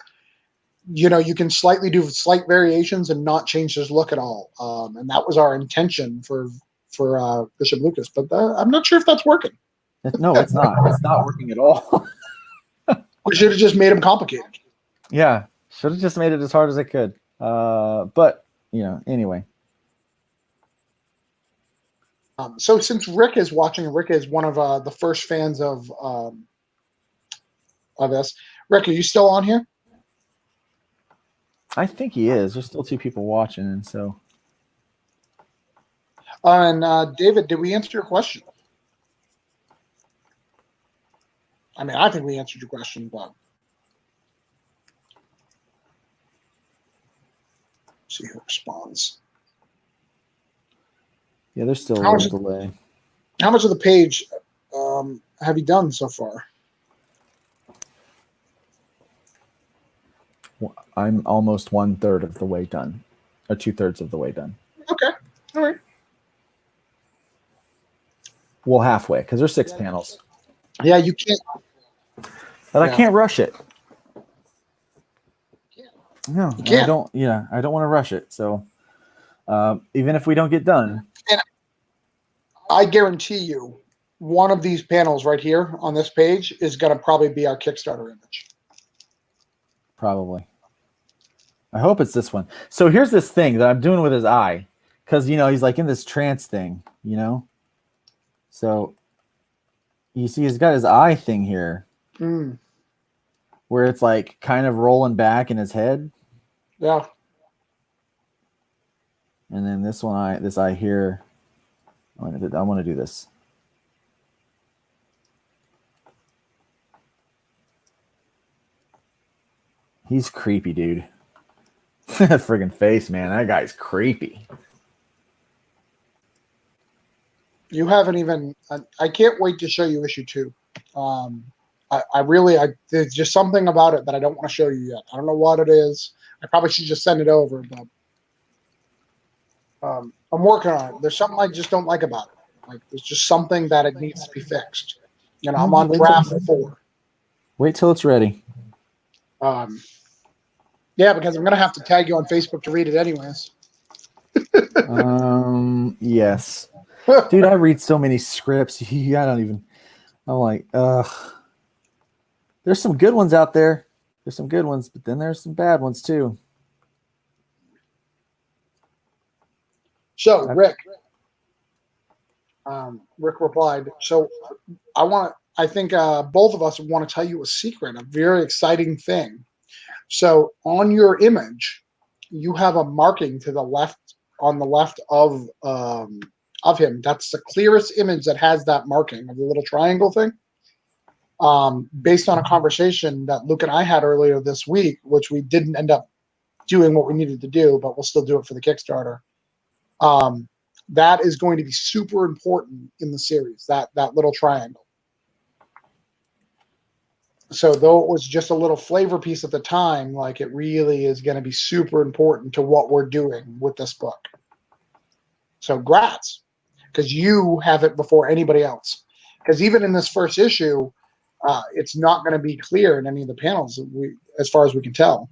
you can slightly do slight variations and not change his look at all. And that was our intention for Bishop Lucas, but I'm not sure if that's working. No, it's not. It's not working at all. We should have just made him complicated. Yeah, should have just made it as hard as I could. But anyway. So since Rick is watching, Rick is one of the first fans of this. Rick, are you still on here? I think he is. There's still 2 people watching, and so. And David, did we answer your question? I mean, I think we answered your question, but let's see who responds. Yeah, there's still a little delay. How much of the page have you done so far? I'm almost 1/3 of the way done, or 2/3 of the way done. Okay, all right. Well, halfway, because there's 6 panels. Yeah, you can't. But I can't rush it. No, you can't. I don't. Yeah, I don't want to rush it. So even if we don't get done, and I guarantee you, one of these panels right here on this page is going to probably be our Kickstarter image. Probably. I hope it's this one. So here's this thing that I'm doing with his eye, because he's like in this trance thing, So you see, he's got his eye thing here, where it's like kind of rolling back in his head. Yeah. And then this eye here, I want to do this. He's creepy, dude. That friggin' face, man. That guy's creepy. You haven't even. I can't wait to show you issue 2. There's just something about it that I don't want to show you yet. I don't know what it is. I probably should just send it over, but I'm working on it. There's something I just don't like about it. Like, there's just something that it needs to be fixed. I'm on draft 4. Wait till it's ready. Yeah, because I'm gonna have to tag you on Facebook to read it anyways. Yes. Dude, I read so many scripts. I'm like, there's some good ones out there. There's some good ones, but then there's some bad ones too. So Rick replied, so I think both of us want to tell you a secret, a very exciting thing. So on your image, you have a marking to the left, on the left of him. That's the clearest image that has that marking of the little triangle thing. Based on a conversation that Luke and I had earlier this week, which we didn't end up doing what we needed to do, but we'll still do it for the Kickstarter. That is going to be super important in the series, that little triangle. So though it was just a little flavor piece at the time, like, it really is going to be super important to what we're doing with this book. So grats, because you have it before anybody else. Because even in this first issue, it's not going to be clear in any of the panels, as far as we can tell.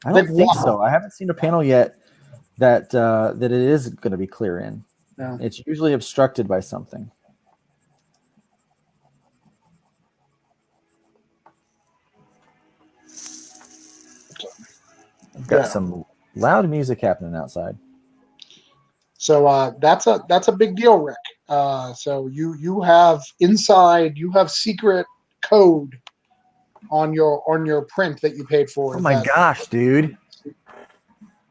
I don't They've think won. so. I haven't seen a panel yet that it is going to be clear in. Yeah. It's usually obstructed by something. I've got some loud music happening outside. So that's a big deal, Rick. So you have secret code on your print that you paid for. Oh my gosh, dude!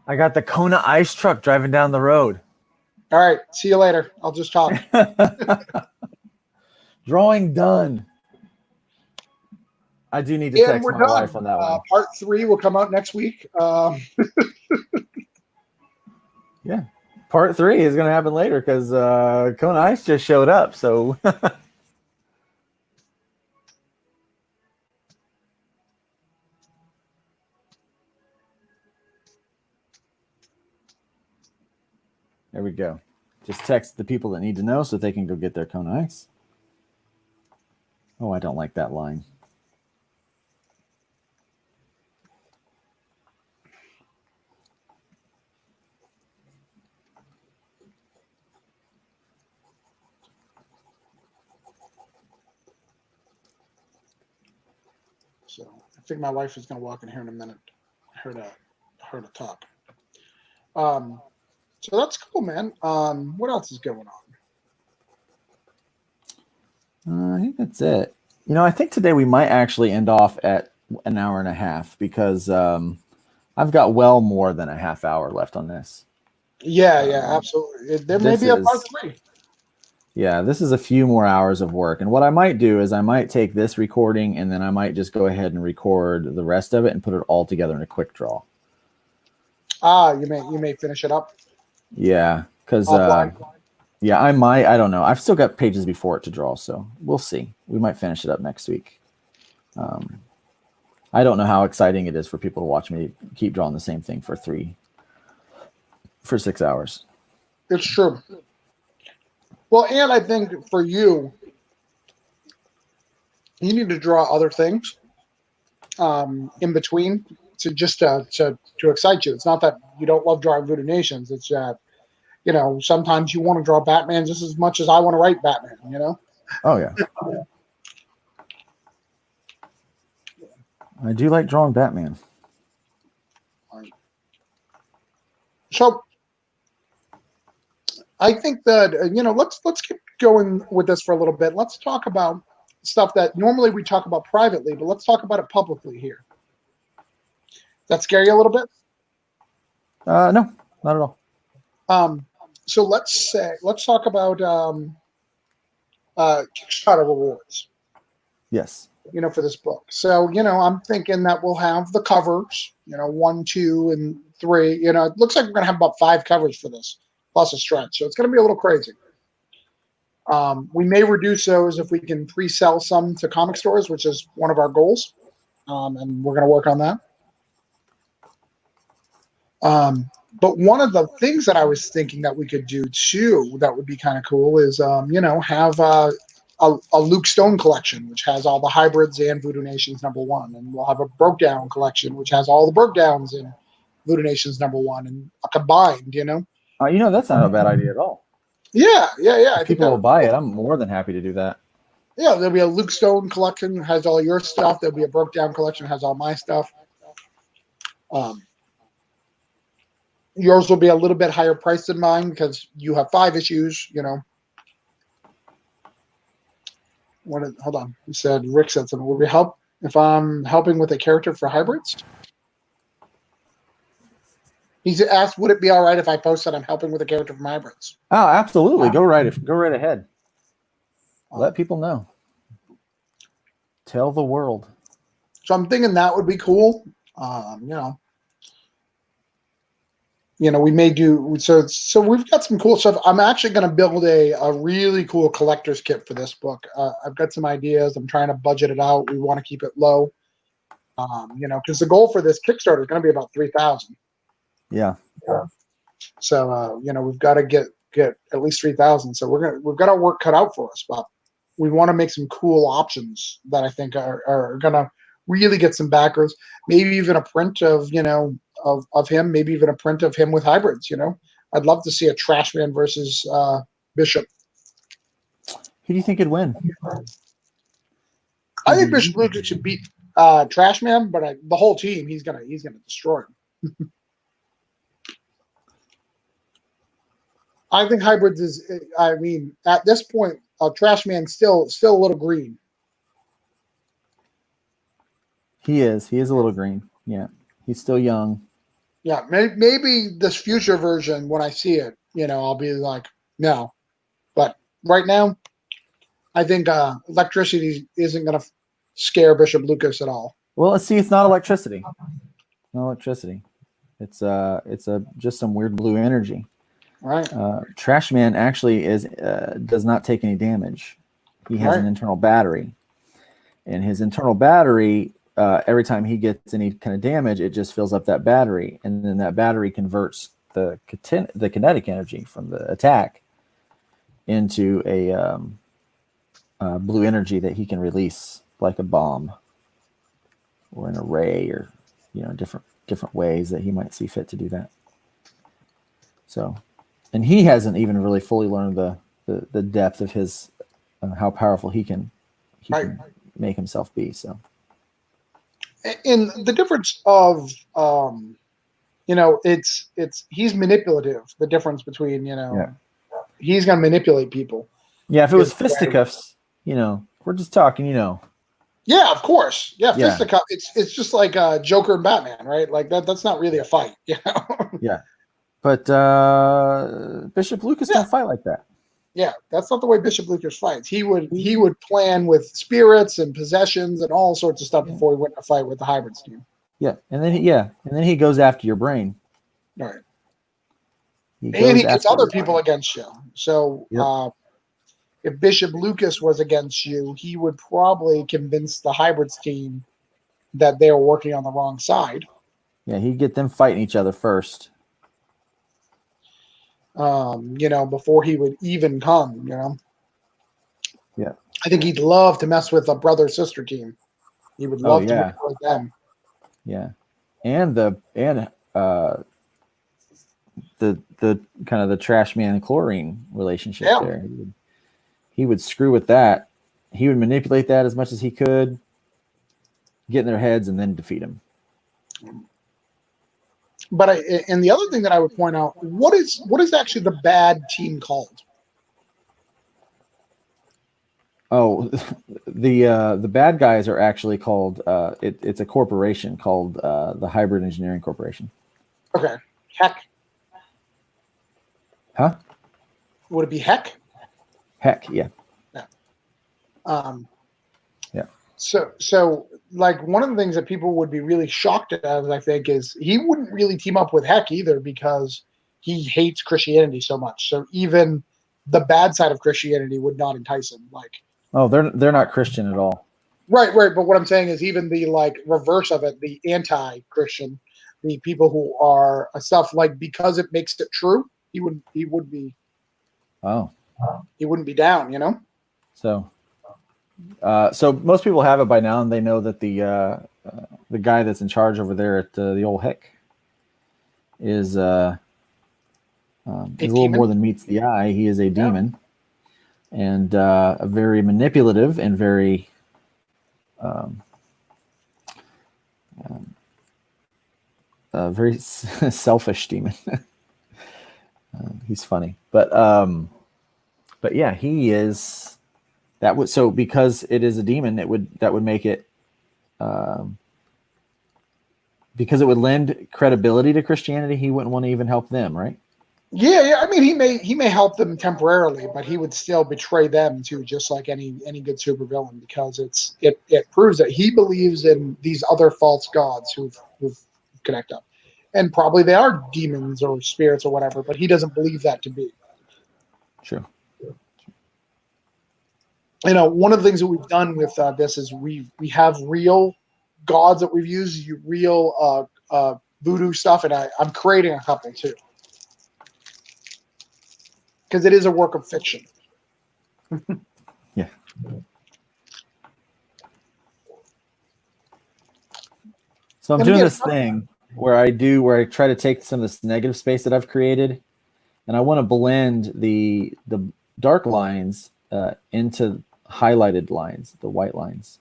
I got the Kona ice truck driving down the road. All right, see you later. I'll just talk. Drawing done. I do need to text my wife on that one. Part 3 will come out next week. Yeah, part 3 is going to happen later because Kona Ice just showed up. So there we go. Just text the people that need to know so they can go get their Kona Ice. Oh, I don't like that line. So I think my wife is going to walk in here in a minute. Her to talk. So that's cool, man. What else is going on? I think that's it. You know, I think today we might actually end off at an hour and a half because I've got well more than a half hour left on this. Yeah, absolutely. There may be a part 3. Yeah, this is a few more hours of work. And what I might do is I might take this recording and then I might just go ahead and record the rest of it and put it all together in a quick draw. You may finish it up. Yeah, because yeah, I don't know. I've still got pages before it to draw, so we'll see. We might finish it up next week. I don't know how exciting it is for people to watch me keep drawing the same thing for 6 hours. It's true. Well, and I think for you need to draw other things in between to excite you. It's not that you don't love drawing Voodoo Nations. It's that, sometimes you want to draw Batman just as much as I want to write Batman, Oh, yeah. I do like drawing Batman. So I think that, let's keep going with this for a little bit. Let's talk about stuff that normally we talk about privately, but let's talk about it publicly here. Does that scare you a little bit? No, not at all. So let's talk about Kickstarter rewards. Yes. For this book. So, I'm thinking that we'll have the covers, 1, 2, and 3. It looks like we're going to have about 5 covers for this, plus a stretch. So it's going to be a little crazy. We may reduce those if we can pre-sell some to comic stores, which is one of our goals. And we're going to work on that. But one of the things that I was thinking that we could do too, that would be kind of cool is, have a Luke Stone collection, which has all the hybrids and Voodoo Nations #1. And we'll have a Broke Down collection, which has all the Broke Downs in Voodoo Nations #1 and a combined, That's not a bad idea at all. Yeah. If people will buy it, I'm more than happy to do that. Yeah, there'll be a Luke Stone collection that has all your stuff. There'll be a Broke Down collection that has all my stuff. Yours will be a little bit higher priced than mine because you have 5 issues, Hold on. Rick said something. Will we help if I'm helping with a character for hybrids? He's asked, would it be all right if I post that I'm helping with a character from hybrids? Oh, absolutely. Go right ahead. Let people know. Tell the world. So I'm thinking that would be cool. We may do so we've got some cool stuff. I'm actually going to build a really cool collector's kit for this book. I've got some ideas. I'm trying to budget it out. We want to keep it low. Because the goal for this Kickstarter is going to be about 3,000. Yeah. So we've got to get at least 3,000. So we've got our work cut out for us, but we want to make some cool options that I think are going to really get some backers. Maybe even a print of of him. Maybe even a print of him with hybrids. I'd love to see a Trashman versus Bishop. Who do you think would win? I think Bishop Lucas should beat Trashman, but the whole team he's gonna destroy him. I think hybrids is. I mean, at this point, Trashman's still a little green. He is. He is a little green. Yeah, he's still young. Yeah, maybe this future version, when I see it, I'll be like, no. But right now, I think electricity isn't going to scare Bishop Lucas at all. Well, let's see. It's not electricity. No electricity. It's just some weird blue energy. Right. Trashman actually does not take any damage. He has an internal battery, and his internal battery, every time he gets any kind of damage, it just fills up that battery, and then that battery converts the kinetic energy from the attack into a blue energy that he can release like a bomb or an array, or different ways that he might see fit to do that. So, and he hasn't even really fully learned the depth of his how powerful he can make himself be. So, and the difference of it's he's manipulative. The difference between he's gonna manipulate people. Yeah, if it was fisticuffs, we're just talking, Yeah, of course. Yeah, fisticuffs. It's just like Joker and Batman, right? Like that's not really a fight, Yeah, but Bishop Lucas don't fight like that. Yeah, that's not the way Bishop Lucas fights. He would plan with spirits and possessions and all sorts of stuff before he went to fight with the hybrids team. Yeah, and then he goes after your brain. Right. He gets other people against you. So if Bishop Lucas was against you, he would probably convince the hybrids team that they were working on the wrong side. Yeah, he'd get them fighting each other first. Before he would even come, Yeah. I think he'd love to mess with a brother-sister team. He would love to mess with them. Yeah. And the kind of the Trashman chlorine relationship there. He would screw with that. He would manipulate that as much as he could, get in their heads, and then defeat them. But and the other thing that I would point out, what is actually the bad team called? Oh, the bad guys are actually called. It's a corporation called the Hybrid Engineering Corporation. Okay, Heck. Huh? Would it be Heck? Heck, yeah. Yeah. Yeah. So like one of the things that people would be really shocked at, I think, is he wouldn't really team up with Heck either because he hates Christianity so much. So even the bad side of Christianity would not entice him. Like, oh, they're not Christian at all. Right. But what I'm saying is even the reverse of it, the anti-Christian, the people who are stuff like because it makes it true, he would be. Oh. He wouldn't be down, So most people have it by now, and they know that the guy that's in charge over there at the old Heck is a little more than meets the eye. He is a demon, and a very manipulative and very very selfish demon. He's funny, but yeah, he is. That would because it is a demon, that would make it because it would lend credibility to Christianity. He wouldn't want to even help them, right? Yeah. I mean, he may help them temporarily, but he would still betray them too, just like any good supervillain, because it proves that he believes in these other false gods who've connect up, and probably they are demons or spirits or whatever, but he doesn't believe that to be. Sure. One of the things that we've done with this is we have real gods that we've used, real voodoo stuff, and I'm creating a couple too, because it is a work of fiction. Yeah. So I'm And doing again, this thing where I try to take some of this negative space that I've created, and I want to blend the dark lines into highlighted lines, the white lines.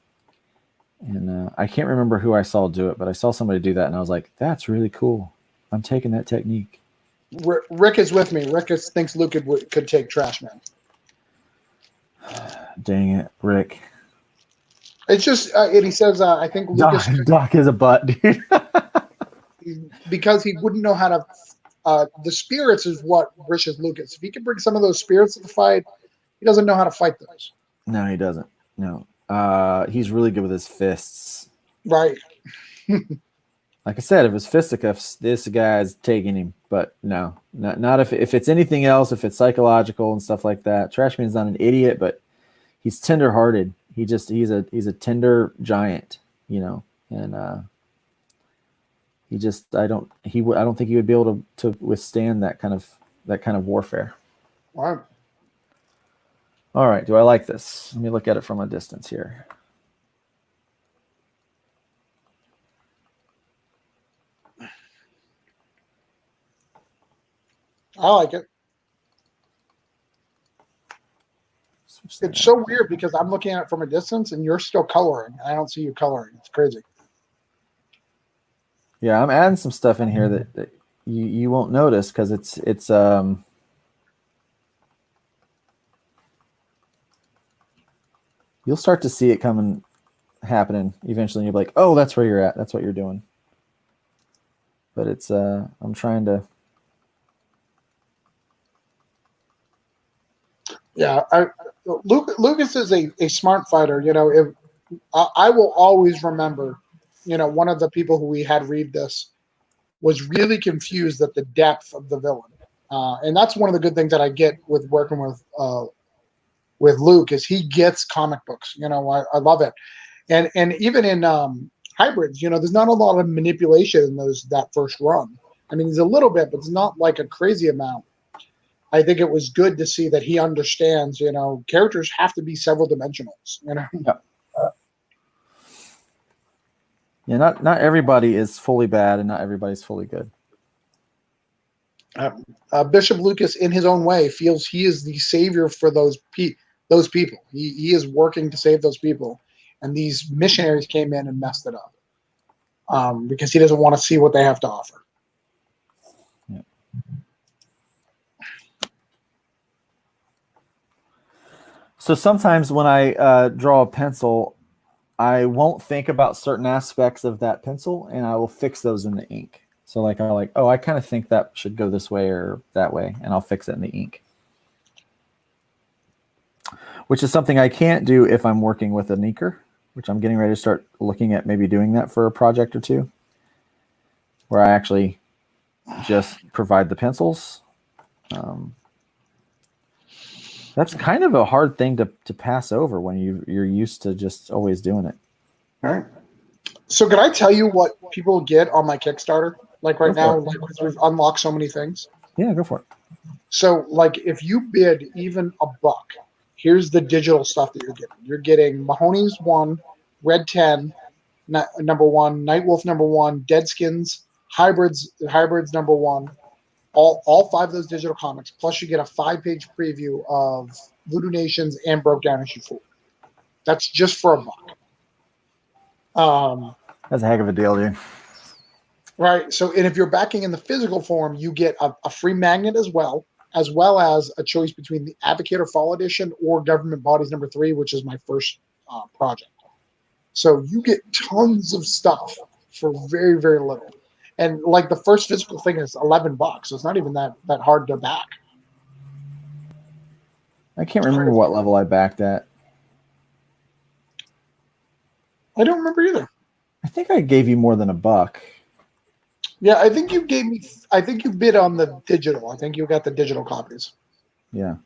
And I can't remember who I saw do it, but I saw somebody do that, and I was like, "That's really cool. I'm taking that technique." Rick is with me. Rick thinks Luke could take Trash Man. Dang it, Rick. It's just, and he says, I think Lucas Doc is a butt, dude. because he wouldn't know how to. The spirits is what brishes Lucas. If he can bring some of those spirits to the fight, he doesn't know how to fight those. No, he doesn't. No, he's really good with his fists. Right. Like I said, if it's fisticuffs, this guy's taking him. But no, not if it's anything else. If it's psychological and stuff like that. Trashman's not an idiot, but he's tender-hearted. He's a tender giant, you know, and I don't think he would be able to withstand that kind of warfare. All right. All right, do I like this? Let me look at it from a distance here. I like it. It's so weird because I'm looking at it from a distance and you're still coloring. I don't see you coloring. It's crazy. Yeah, I'm adding some stuff in here that you won't notice because it's you'll start to see it happening eventually, and you'll be like, oh, that's where you're at. That's what you're doing. But it's I'm trying to. Yeah, Lucas is a smart fighter. You know, if I will always remember, you know, one of the people who we had read this was really confused at the depth of the villain, and that's one of the good things that I get with working with Luke is he gets comic books. You know, I love it, and even in hybrids, you know, there's not a lot of manipulation in that first run. I mean, there's a little bit, but it's not like a crazy amount. I think it was good to see that he understands, you know, characters have to be several dimensionals, you know. Yeah, not everybody is fully bad and not everybody's fully good. Bishop Lucas, in his own way, feels he is the savior for those people. He is working to save those people, and these missionaries came in and messed it up because he doesn't want to see what they have to offer. Yeah. So sometimes when I draw a pencil, I won't think about certain aspects of that pencil, and I will fix those in the ink. So I kind of think that should go this way or that way, and I'll fix it in the ink. Which is something I can't do if I'm working with an inker, which I'm getting ready to start looking at maybe doing that for a project or two, where I actually just provide the pencils. That's kind of a hard thing to pass over when you're used to just always doing it. All right. So can I tell you what people get on my Kickstarter? Like right now, like we've unlocked so many things. Yeah, go for it. So like if you bid even $1, here's the digital stuff that you're getting. You're getting Mahoney's 1, Red 10, number 1, Nightwolf number 1, Deadskins, Hybrids number 1. All 5 of those digital comics, plus you get a 5-page preview of Voodoo Nations and Broke Down issue 4. That's just for $1. That's a heck of a deal, dude. Right. So, and if you're backing in the physical form, you get a free magnet as well as a choice between the Advocate or Fall edition or Government Bodies number 3, which is my first project. So you get tons of stuff for very, very little. And like the first physical thing is $11, so it's not even that hard to back. I can't remember what level I backed at. I don't remember either. I think I gave you more than $1. Yeah, I think you bid on the digital. I think you got the digital copies. Yeah.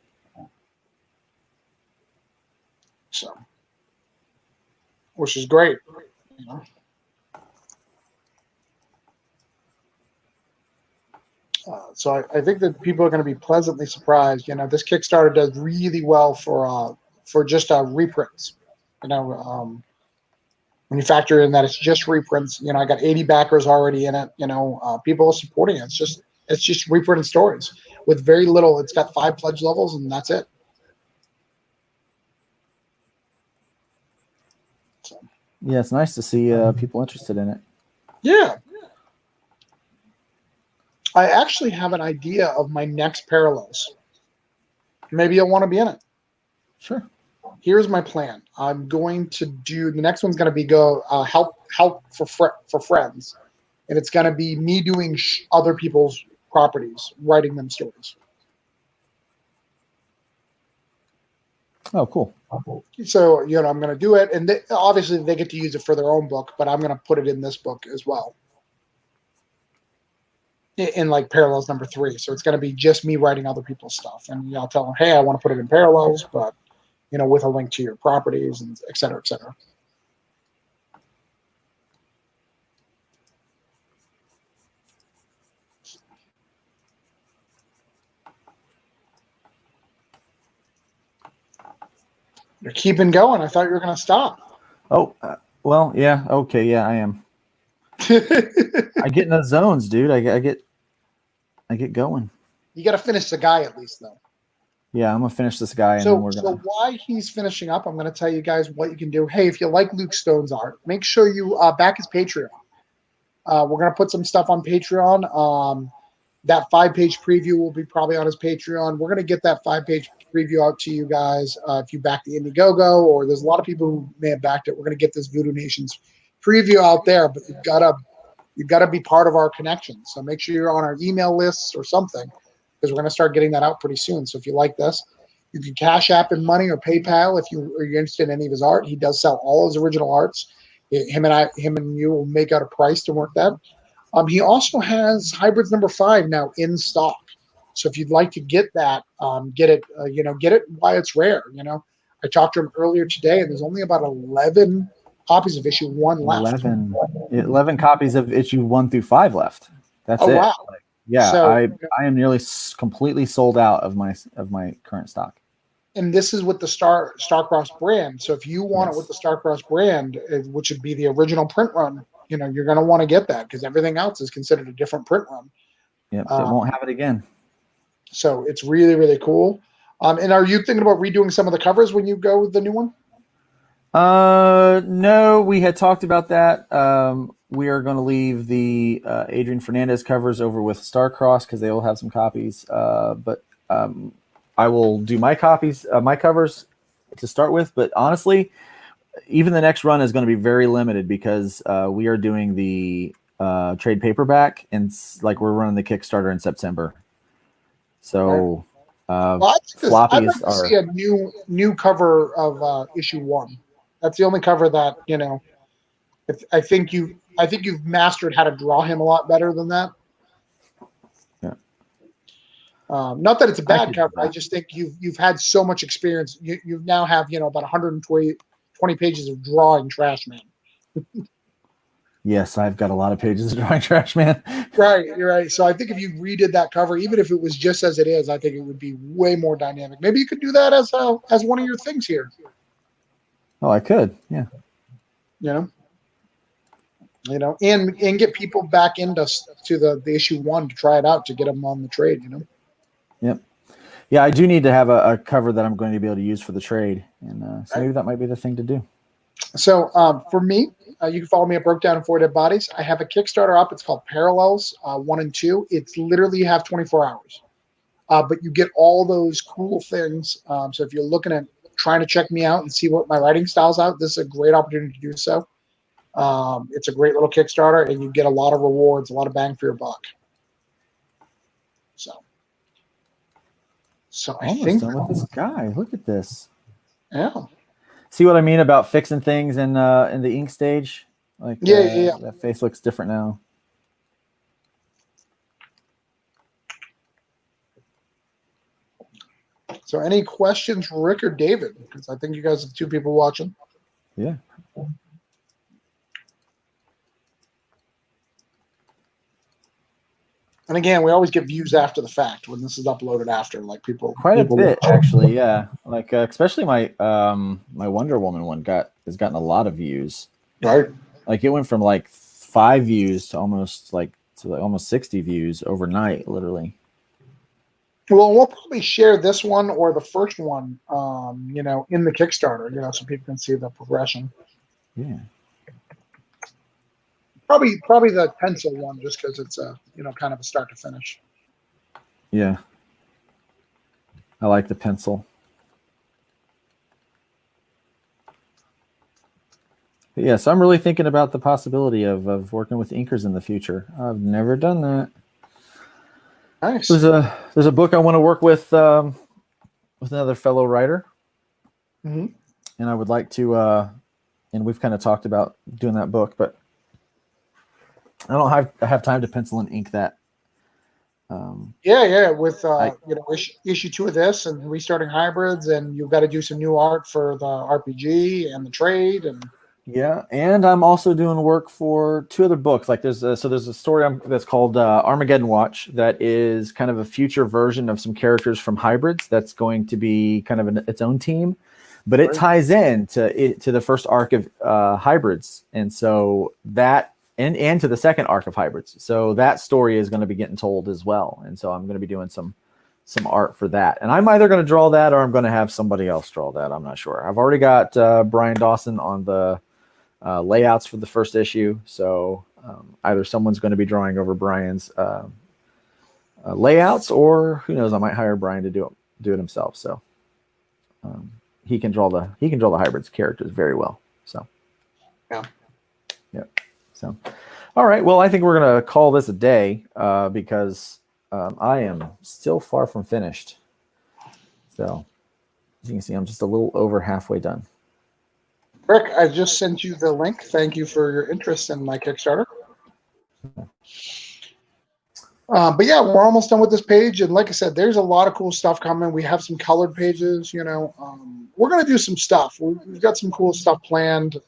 So, which is great. You know? So I think that people are going to be pleasantly surprised. You know, this Kickstarter does really well for just reprints. You know, When you factor in that it's just reprints, I got 80 backers already in it. People are supporting it. It's just reprinted stories with very little. It's got 5 pledge levels, and that's it. So, yeah, it's nice to see people interested in it. yeah. I actually have an idea of my next parallels. Maybe you'll want to be in it. Sure. Here's my plan. I'm going to do the next one's going to be help for friends, and it's going to be me doing other people's properties, writing them stories. Oh, cool. So I'm going to do it, and obviously they get to use it for their own book, but I'm going to put it in this book as well, in like parallels number 3. So it's going to be just me writing other people's stuff, and I'll tell them, hey, I want to put it in parallels, but with a link to your properties and et cetera, et cetera. You're keeping going. I thought you were going to stop. Oh, well, yeah. Okay. Yeah, I am. I get in the zones, dude. I get going. You got to finish the guy at least, though. Yeah, I'm gonna finish this guy, and then we're gonna. So while he's finishing up, I'm gonna tell you guys what you can do. Hey, if you like Luke Stone's art, make sure you back his Patreon. We're gonna put some stuff on Patreon. That 5-page preview will be probably on his Patreon. We're gonna get that 5-page preview out to you guys. If you back the Indiegogo, or there's a lot of people who may have backed it, we're gonna get this Voodoo Nations preview out there. But you've gotta be part of our connection. So make sure you're on our email lists or something, because we're going to start getting that out pretty soon. So if you like this, you can Cash App in money or PayPal if you're interested in any of his art. He does sell all his original arts. Him and you will make out a price to work that. He also has Hybrids number 5 now in stock. So if you'd like to get that, get it. Get it while it's rare. I talked to him earlier today, and there's only about 11 copies of issue 1 left. 11 copies of issue 1 through 5 left. That's it. Wow. Yeah, so, I am nearly completely sold out of my current stock. And this is with the Starcross brand. So if you want it with the Starcross brand, which would be the original print run, you're going to want to get that, because everything else is considered a different print run. Yep, it won't have it again. So it's really, really cool. And are you thinking about redoing some of the covers when you go with the new one? No, we had talked about that. We are going to leave the Adrian Fernandez covers over with Starcross, because they will have some copies. But I will do my covers to start with. But honestly, even the next run is going to be very limited, because we are doing the trade paperback, and we're running the Kickstarter in September. So floppies I'd like to see a new cover of issue 1. That's the only cover that I think you've mastered how to draw him a lot better than that. Yeah. Not that it's a bad cover. I just think you've had so much experience. You now have about 120 pages of drawing Trash Man. Yes, I've got a lot of pages of drawing Trash Man. Right, you're right. So I think if you redid that cover, even if it was just as it is, I think it would be way more dynamic. Maybe you could do that as one of your things here. Oh, I could, yeah. And get people back into the issue 1 to try it out, to get them on the trade. Yep. Yeah, I do need to have a cover that I'm going to be able to use for the trade, and so maybe that might be the thing to do. So for me, you can follow me at Broke Down and 4 Dead Bodies. I have a Kickstarter up. It's called Parallels 1 and 2. It's literally, you have 24 hours, but you get all those cool things. So if you're looking at trying to check me out and see what my writing style's out, this is a great opportunity to do so. It's a great little Kickstarter, and you get a lot of rewards, a lot of bang for your buck. So I think done with this guy. Look at this. Yeah. See what I mean about fixing things in the ink stage? Yeah. That face looks different now. So any questions, Rick or David? Because I think you guys have 2 people watching. Yeah. And again, we always get views after the fact when this is uploaded after, like people. Quite a bit, actually, yeah. Like especially my my Wonder Woman one has gotten a lot of views. Right. Like it went from like 5 views to almost 60 views overnight, literally. Well, we'll probably share this one or the first one, in the Kickstarter, so people can see the progression. Yeah. Probably the pencil one, just because it's kind of a start to finish. Yeah. I like the pencil. But yeah, so I'm really thinking about the possibility of working with inkers in the future. I've never done that. Nice. There's a book I want to work with another fellow writer, Mm-hmm. and I would like to. And we've kind of talked about doing that book, but I don't have time to pencil and ink that. Yeah. With issue 2 of this and restarting hybrids, and you've got to do some new art for the RPG and the trade, and Yeah, and I'm also doing work for 2 other books. Like there's a story that's called Armageddon Watch that is kind of a future version of some characters from hybrids. That's going to be kind of its own team, but it ties in to the first arc of hybrids, and so that and to the second arc of hybrids. So that story is going to be getting told as well, and so I'm going to be doing some art for that. And I'm either going to draw that or I'm going to have somebody else draw that. I'm not sure. I've already got Brian Dawson on the layouts for the first issue, so either someone's going to be drawing over Brian's layouts, or who knows, I might hire Brian to do it himself. So he can draw the hybrids characters very well. So yeah. So all right, well, I think we're going to call this a day because I am still far from finished. So as you can see, I'm just a little over halfway done. Rick, I just sent you the link. Thank you for your interest in my Kickstarter. But yeah, we're almost done with this page. And like I said, there's a lot of cool stuff coming. We have some colored pages, we're going to do some stuff. We've got some cool stuff planned.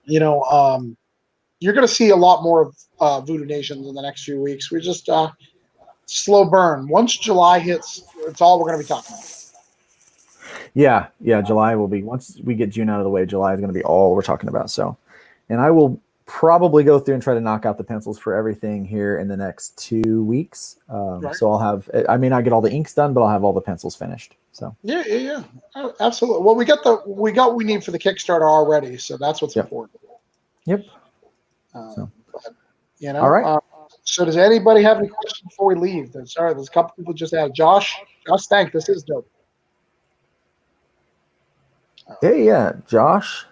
You're going to see a lot more of Voodoo Nations in the next few weeks. We're just slow burn. Once July hits, it's all we're going to be talking about. Yeah, July will be, once we get June out of the way, July is going to be all we're talking about. So, and I will probably go through and try to knock out the pencils for everything here in the next 2 weeks. Right. So I may not get all the inks done, but I'll have all the pencils finished. So yeah, absolutely. Well, we got what we need for the Kickstarter already, so that's what's important. Yep. All right. So does anybody have any questions before we leave? There's a couple people just asked. Josh, thank. This is dope. Hey, yeah, Josh.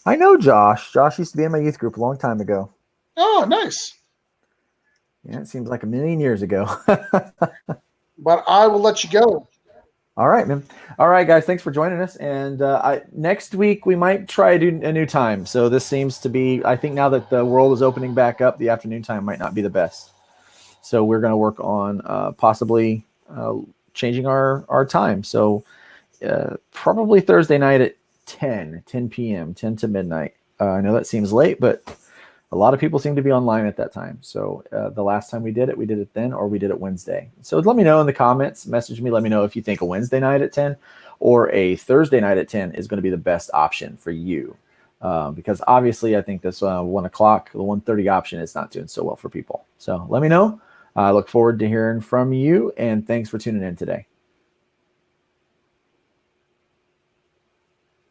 I know Josh. Josh used to be in my youth group a long time ago. Oh, nice. Yeah, it seems like a million years ago. But I will let you go. All right, man. All right, guys. Thanks for joining us. And next week we might try to do a new time. So this seems to be, I think now that the world is opening back up, the afternoon time might not be the best. So we're going to work on possibly changing our time. So probably Thursday night at 10 p.m., 10 to midnight. I know that seems late, but a lot of people seem to be online at that time. So the last time we did it then, or we did it Wednesday. So let me know in the comments, message me, let me know if you think a Wednesday night at 10 or a Thursday night at 10 is going to be the best option for you. Because obviously I think this 1 o'clock, the 1:30 option is not doing so well for people. So let me know. I look forward to hearing from you, and thanks for tuning in today.